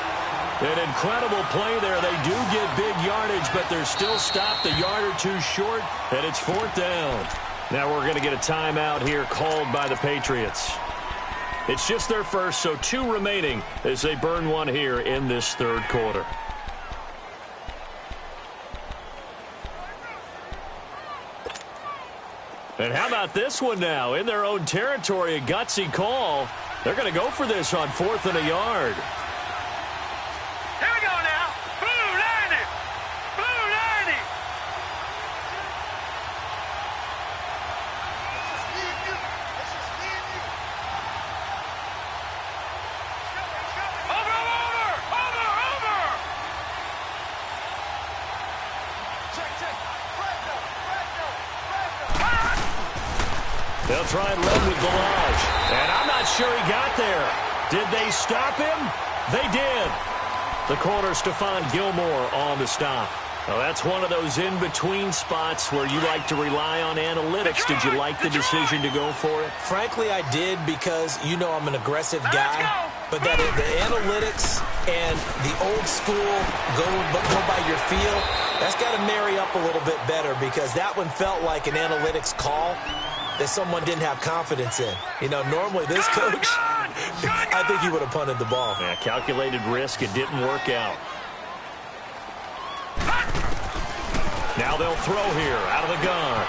An incredible play there. They do get big yardage, but they're still stopped a yard or two short, and it's fourth down. Now we're going to get a timeout here called by the Patriots. It's just their first, so 2 remaining as they burn one here in this third quarter. And how about this one now? In their own territory, a gutsy call. They're going to go for this on 4th and a yard. Here we go now. Blue 90. Blue 90. Over. Check. They'll try and run with Delage. And I'm not sure he got there. Did they stop him? They did. The corner, Stephon Gilmore, on the stop. Well, that's one of those in-between spots where you like to rely on analytics. Did you like the decision to go for it? Frankly, I did, because you know I'm an aggressive guy. But that the analytics and the old school go by your feel, that's got to marry up a little bit better, because that one felt like an analytics call that someone didn't have confidence in. You know, normally this coach, I think he would have punted the ball. Yeah, calculated risk. It didn't work out. Now they'll throw here out of the gun.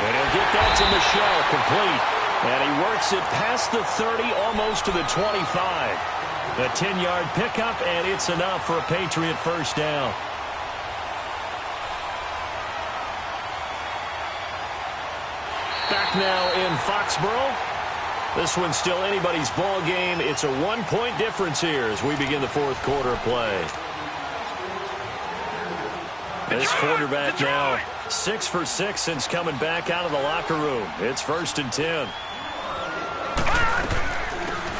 And he'll get that to Michel, complete. And he works it past the 30, almost to the 25. A 10-yard pickup, and it's enough for a Patriot first down. Back now in Foxborough. This one's still anybody's ball game. It's a 1-point difference here as we begin the fourth quarter of play. This quarterback now 6 for 6 since coming back out of the locker room. It's 1st and 10.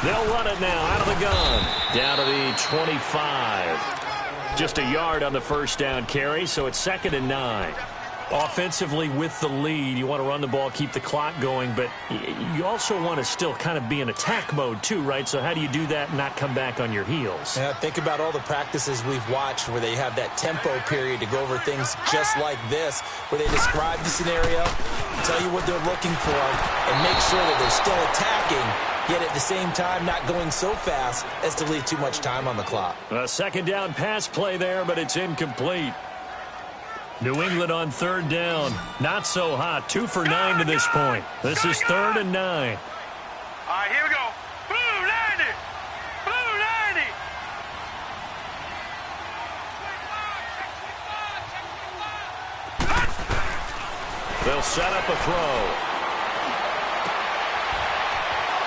They'll run it now out of the gun. Down to the 25. Just a yard on the first down carry, so it's 2nd and 9. Offensively with the lead, you want to run the ball, keep the clock going, but you also want to still kind of be in attack mode too, right? So how do you do that and not come back on your heels? Yeah, think about all the practices we've watched where they have that tempo period to go over things just like this, where they describe the scenario, tell you what they're looking for, and make sure that they're still attacking, yet at the same time not going so fast as to leave too much time on the clock. A 2nd down pass play there, but it's incomplete. New England on 3rd down. Not so hot. 2 for 9 to this point. This is 3rd and 9. All right, here we go. Blue 90. Blue 90. They'll set up a throw.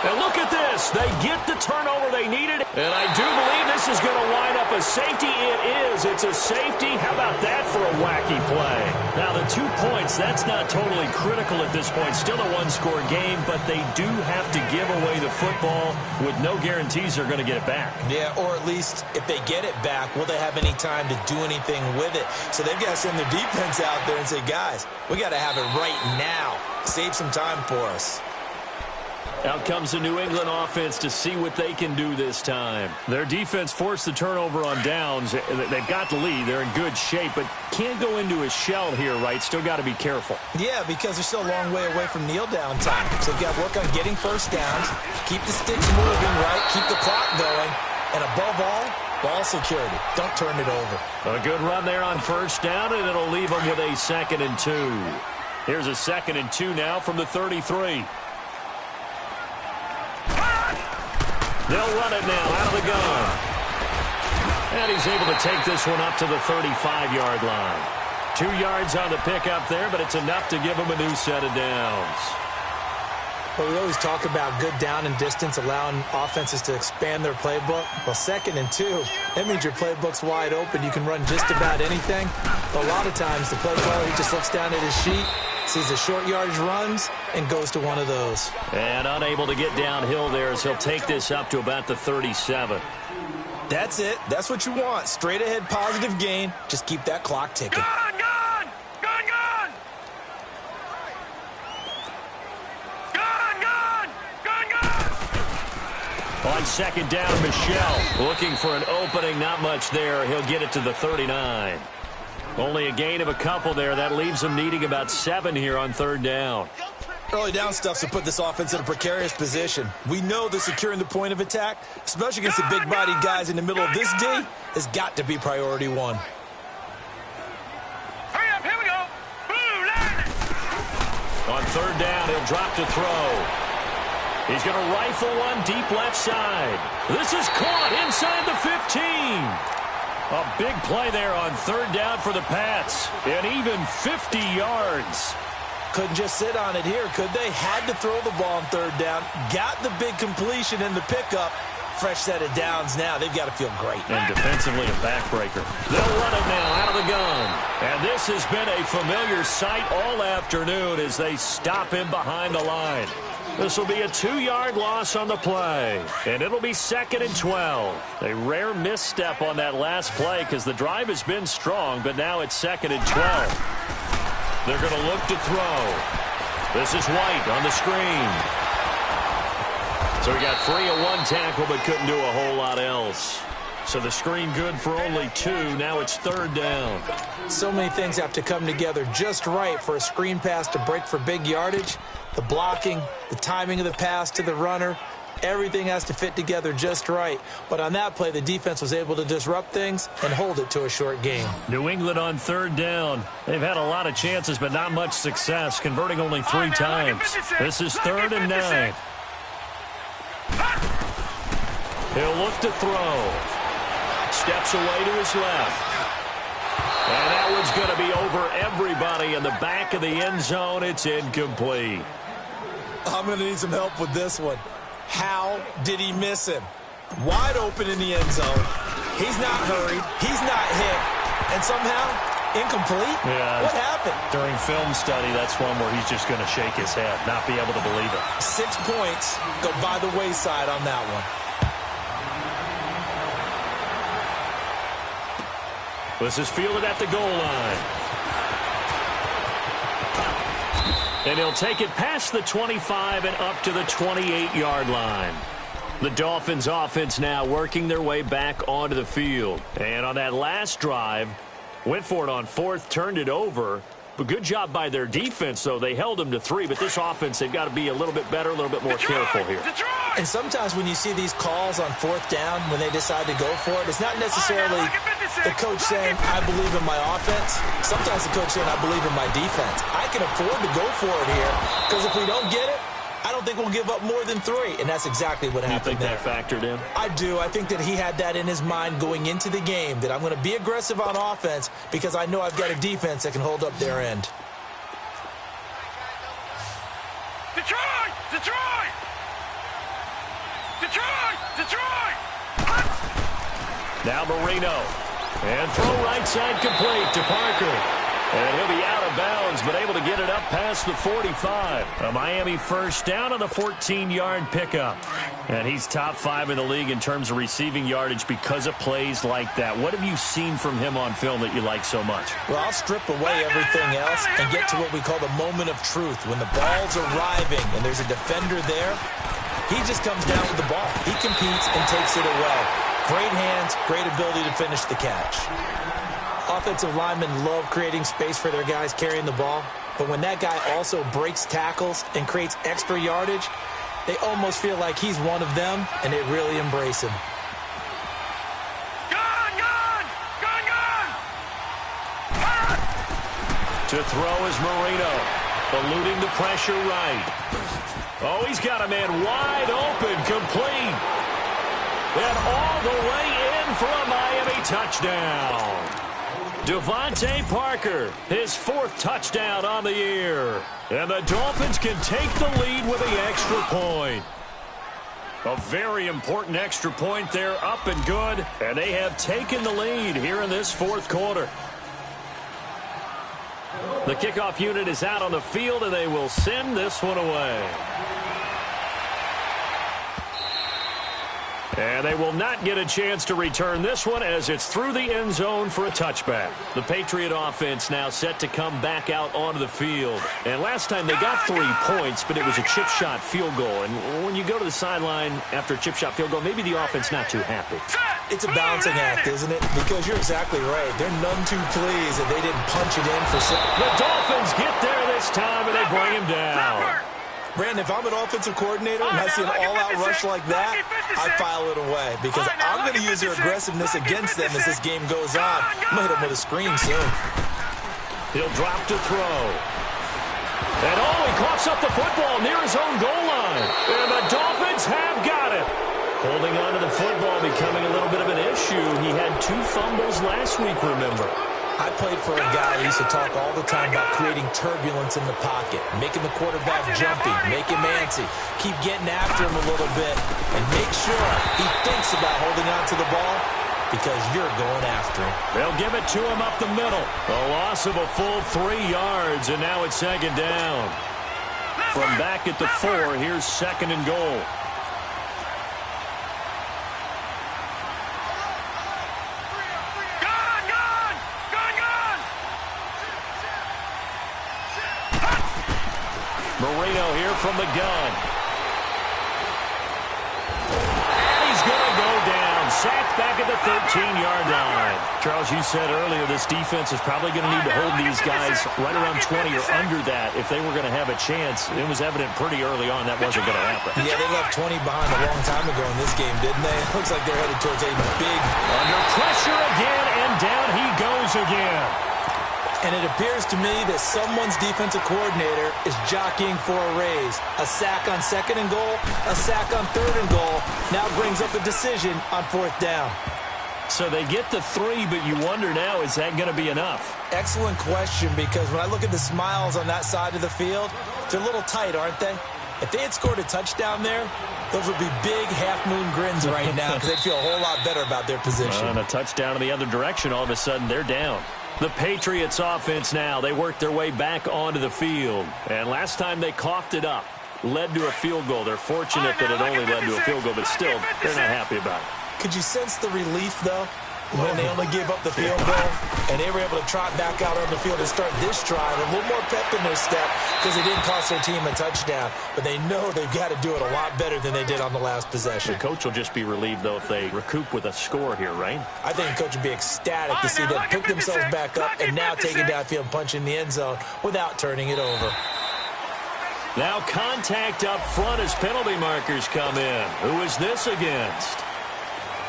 And look at this. They get the turnover they needed. And I do believe this is going to wind up a safety. It is. It's a safety. How about that for a wacky play? Now, the 2 points, that's not totally critical at this point. Still a one-score game, but they do have to give away the football with no guarantees they're going to get it back. Yeah, or at least if they get it back, will they have any time to do anything with it? So they've got to send their defense out there and say, guys, we got to have it right now. Save some time for us. Out comes the New England offense to see what they can do this time. Their defense forced the turnover on downs. They've got the lead. They're in good shape, but can't go into a shell here, right? Still got to be careful. Yeah, because they're still a long way away from kneel down time. So they've got to work on getting first downs, keep the sticks moving, right? Keep the clock going. And above all, ball security. Don't turn it over. A good run there on first down, and it'll leave them with a 2nd and 2. Here's a 2nd and 2 now from the 33. They'll run it now out of the gun. And he's able to take this one up to the 35-yard line. 2 yards on the pickup there, but it's enough to give him a new set of downs. Well, we always talk about good down and distance, allowing offenses to expand their playbook. Well, 2nd and 2, that means your playbook's wide open. You can run just about anything. But a lot of times, the play caller, he just looks down at his sheet, sees the short yardage runs, and goes to one of those. And unable to get downhill there as he'll take this up to about the 37. That's it. That's what you want. Straight ahead positive gain. Just keep that clock ticking. Gone, gone! Gone, gone! Gone, gone! Gone, gone! On 2nd down, Michel looking for an opening. Not much there. He'll get it to the 39. Only a gain of a couple there. That leaves him needing about 7 here on 3rd down. Early down stuff's to put this offense in a precarious position. We know that securing the point of attack, especially against the big-bodied guys in the middle of this D, has got to be priority 1. Hurry up, here we go! Blue line! On 3rd down, he'll drop to throw. He's going to rifle one deep left side. This is caught inside the 15. A big play there on 3rd down for the Pats. And even 50 yards. Couldn't just sit on it here, could they? Had to throw the ball on 3rd down. Got the big completion in the pickup. Fresh set of downs now. They've got to feel great. And defensively, a backbreaker. They'll run it now out of the gun. And this has been a familiar sight all afternoon as they stop him behind the line. This will be a 2-yard loss on the play. And it'll be 2nd and 12. A rare misstep on that last play because the drive has been strong, but now it's 2nd and 12. They're going to look to throw. This is White on the screen. So he got free of 1 tackle but couldn't do a whole lot else. So the screen good for only 2. Now it's 3rd down. So many things have to come together just right for a screen pass to break for big yardage. The blocking, the timing of the pass to the runner, everything has to fit together just right. But on that play, the defense was able to disrupt things and hold it to a short game. New England on 3rd down. They've had a lot of chances, but not much success, converting only 3 times. This is 3rd and 9. He'll look to throw. Steps away to his left. And that one's going to be over everybody in the back of the end zone. It's incomplete. I'm going to need some help with this one. How did he miss him? Wide open in the end zone. He's not hurried. He's not hit. And somehow, incomplete? Yeah. What happened? During film study, that's one where he's just going to shake his head, not be able to believe it. 6 points go by the wayside on that one. This is fielded at the goal line. And he'll take it past the 25 and up to the 28-yard line. The Dolphins offense now working their way back onto the field. And on that last drive, went for it on 4th, turned it over. But good job by their defense, though. They held them to 3, but this offense, they've got to be a little bit better, a little bit more careful here. And sometimes when you see these calls on 4th down, when they decide to go for it, it's not necessarily the coach saying, I believe in my offense. Sometimes the coach saying, I believe in my defense. I can afford to go for it here, because if we don't get it, I don't think we'll give up more than 3, and that's exactly what happened there. You think that factored in? I do. I think that he had that in his mind going into the game, that I'm going to be aggressive on offense because I know I've got a defense that can hold up their end. Detroit! Detroit! Detroit! Detroit! Now Marino. And throw right side complete to Parker. And he'll be out of bounds, but able to get it up past the 45. A Miami first down on the 14-yard pickup. And he's top 5 in the league in terms of receiving yardage because of plays like that. What have you seen from him on film that you like so much? Well, I'll strip away everything else and get to what we call the moment of truth. When the ball's arriving and there's a defender there, he just comes down with the ball. He competes and takes it away. Great hands, great ability to finish the catch. Offensive linemen love creating space for their guys carrying the ball, but when that guy also breaks tackles and creates extra yardage, they almost feel like he's one of them, and they really embrace him. Gone, gone! Gone, gone! To throw is Marino, eluding the pressure right. Oh, he's got a man wide open, complete. And all the way in for a Miami touchdown. Devontae Parker, his 4th touchdown on the year. And the Dolphins can take the lead with the extra point. A very important extra point there, up and good. And they have taken the lead here in this 4th quarter. The kickoff unit is out on the field, and they will send this one away. And they will not get a chance to return this one as it's through the end zone for a touchback. The Patriot offense now set to come back out onto the field. And last time they got 3 points, but it was a chip shot field goal. And when you go to the sideline after a chip shot field goal, maybe the offense not too happy. It's a balancing act, isn't it? Because you're exactly right. They're none too pleased that they didn't punch it in for some. The Dolphins get there this time, and they bring him down. Brandon, if I'm an offensive coordinator and I see an all-out rush like that, I file it away because I'm going to use their aggressiveness against them as this game goes on. I'm going to hit them with a screen soon. He'll drop to throw. And he coughs up the football near his own goal line. And the Dolphins have got it. Holding on to the football becoming a little bit of an issue. He had 2 fumbles last week, remember. I played for a guy who used to talk all the time about creating turbulence in the pocket, making the quarterback jumpy, make him antsy, keep getting after him a little bit, and make sure he thinks about holding on to the ball because you're going after him. They'll give it to him up the middle. A loss of a full 3 yards, and now it's 2nd down. From back at the 4, here's 2nd and goal. Marino here from the gun. And he's going to go down. Sacked back at the 13-yard line. Charles, you said earlier this defense is probably going to need to hold these guys right around 20 or under that if they were going to have a chance. It was evident pretty early on that wasn't going to happen. Yeah, they left 20 behind a long time ago in this game, didn't they? It looks like they're headed towards a big... Under pressure again, and down he goes again. And it appears to me that someone's defensive coordinator is jockeying for a raise. A sack on 2nd and goal, a sack on 3rd and goal. Now brings up a decision on 4th down. So they get the 3, but you wonder now, is that going to be enough? Excellent question, because when I look at the smiles on that side of the field, they're a little tight, aren't they? If they had scored a touchdown there, those would be big half-moon grins right now because they'd feel a whole lot better about their position. And a touchdown in the other direction, all of a sudden they're down. The Patriots offense now, they work their way back onto the field. And last time they coughed it up, led to a field goal. They're fortunate that it only led to a field goal, but still, they're not happy about it. Could you sense the relief, though, when they only gave up the field goal and they were able to trot back out on the field and start this drive a little more pep in their step because they didn't cost their team a touchdown, but they know they've got to do it a lot better than they did on the last possession. The coach will just be relieved, though, if they recoup with a score here, right? I think the coach would be ecstatic to see them pick themselves back up and now take it downfield and punch in the end zone without turning it over. Now contact up front as penalty markers come in. Who is this against?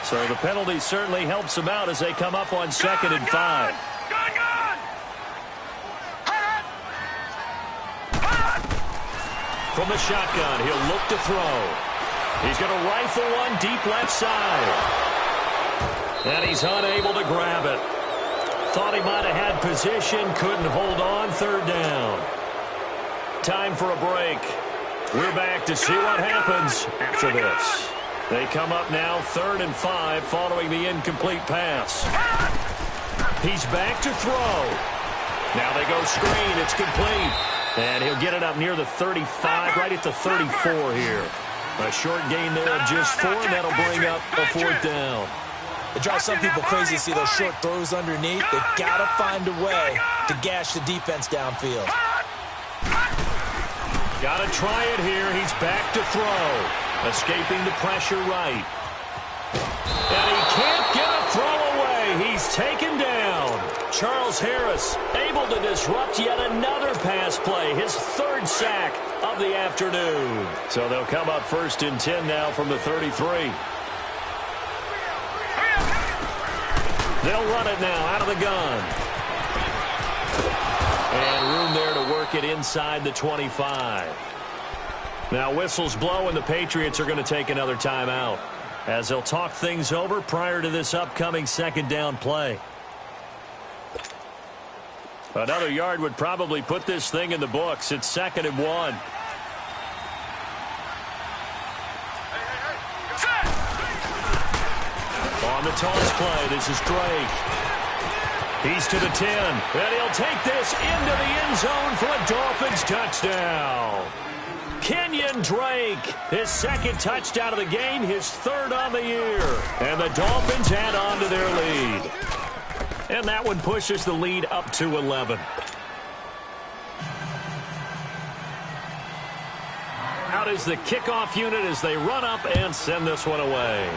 So the penalty certainly helps them out as they come up on 2nd and 5. From the shotgun, he'll look to throw. He's going to rifle one deep left side. And he's unable to grab it. Thought he might have had position, couldn't hold on, 3rd down. Time for a break. We're back to see what happens after this. They come up now 3rd and 5 following the incomplete pass. He's back to throw. Now they go screen. It's complete. And he'll get it up near the 35, right at the 34 here. A short gain there of just 4, and that'll bring up a 4th down. It drives some people crazy to see those short throws underneath. They've got to find a way to gash the defense downfield. Got to try it here. He's back to throw. Escaping the pressure right. And he can't get a throw away. He's taken down. Charles Harris able to disrupt yet another pass play. His 3rd sack of the afternoon. So they'll come up 1st and 10 now from the 33. They'll run it now out of the gun. And room there to work it inside the 25. Now whistles blow and the Patriots are going to take another timeout as they'll talk things over prior to this upcoming 2nd down play. Another yard would probably put this thing in the books. It's 2nd and 1. On the toss play, this is Drake. He's to the 10, and he'll take this into the end zone for a Dolphins touchdown. Kenyon Drake, his 2nd touchdown of the game, his 3rd on the year. And the Dolphins add on to their lead. And that one pushes the lead up to 11. Out is the kickoff unit as they run up and send this one away.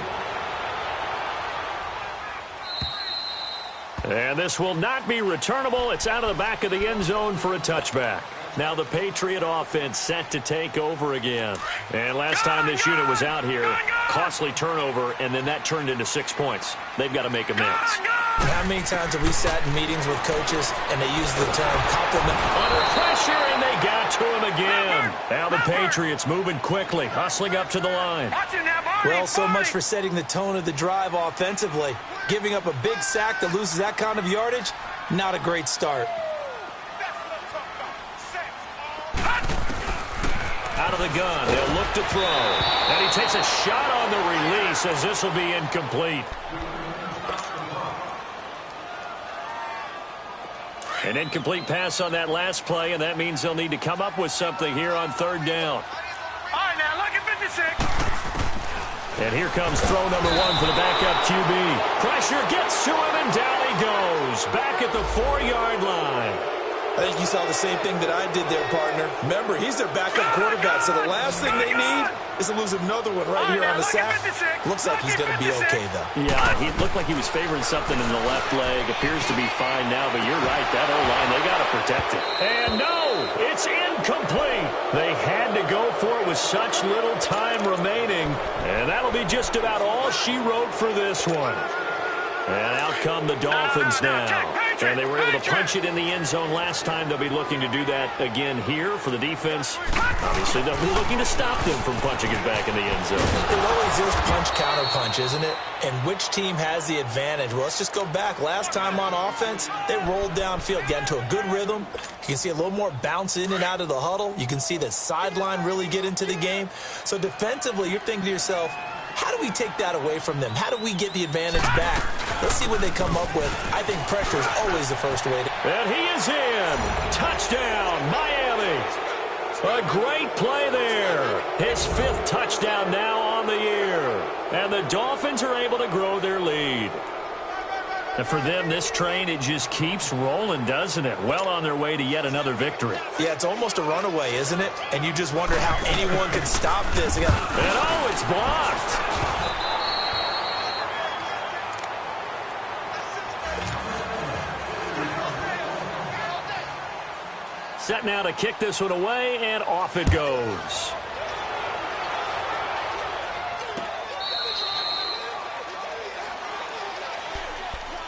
And this will not be returnable. It's out of the back of the end zone for a touchback. Now the Patriot offense set to take over again. And last time this unit was out here, costly turnover, and then that turned into 6 points. They've got to make amends. How many times have we sat in meetings with coaches and they use the term compliment? Under pressure, and they got to him again. Now the Patriots moving quickly, hustling up to the line. Well, so much for setting the tone of the drive offensively. Giving up a big sack that loses that kind of yardage, not a great start. Out of the gun, they'll look to throw. And he takes a shot on the release as this will be incomplete. An incomplete pass on that last play, and that means they'll need to come up with something here on 3rd down. All right, now look at 56. And here comes throw number 1 for the backup QB. Pressure gets to him, and down he goes. Back at the 4-yard line. I think you saw the same thing that I did there, partner. Remember, he's their backup quarterback, so the last thing they need is to lose another one right here on the sack. Looks like he's going to be okay, though. Yeah, he looked like he was favoring something in the left leg. Appears to be fine now, but you're right. That O-line, they got to protect it. And no, it's incomplete. They had to go for it with such little time remaining. And that'll be just about all she wrote for this one. And out come the Dolphins now. And they were able to punch it in the end zone last time. They'll be looking to do that again here for the defense. Obviously, they'll be looking to stop them from punching it back in the end zone. It always is punch-counter-punch, isn't it? And which team has the advantage? Well, let's just go back. Last time on offense, they rolled downfield, got into a good rhythm. You can see a little more bounce in and out of the huddle. You can see the sideline really get into the game. So defensively, you're thinking to yourself, how do we take that away from them? How do we get the advantage back? Let's see what they come up with. I think pressure is always the first way. And he is in. Touchdown, Miami. A great play there. His 5th touchdown now on the year. And the Dolphins are able to grow their lead. And for them, this train, it just keeps rolling, doesn't it? Well on their way to yet another victory. Yeah, it's almost a runaway, isn't it? And you just wonder how anyone can stop this. And oh, it's blocked. Set now to kick this one away, and off it goes.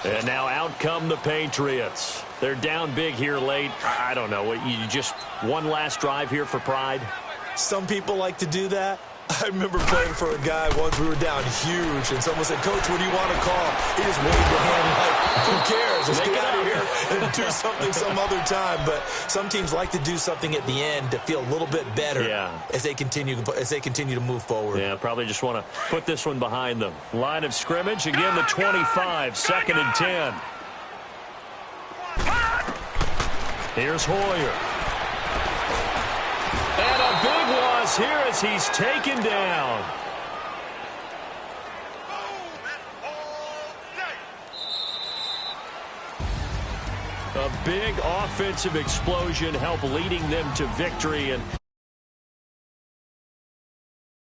And now out come the Patriots. They're down big here late. I don't know. You just one last drive here for pride? Some people like to do that. I remember playing for a guy once. We were down huge, and someone said, "Coach, what do you want to call?" He just waved the hand like, who cares? Let's get out of here and do something some other time. But some teams like to do something at the end to feel a little bit better as they continue to move forward. Yeah, probably just want to put this one behind them. Line of scrimmage, again the 25, 2nd and 10. Here's Hoyer. And a big loss here as he's taken down. A big offensive explosion helped leading them to victory. And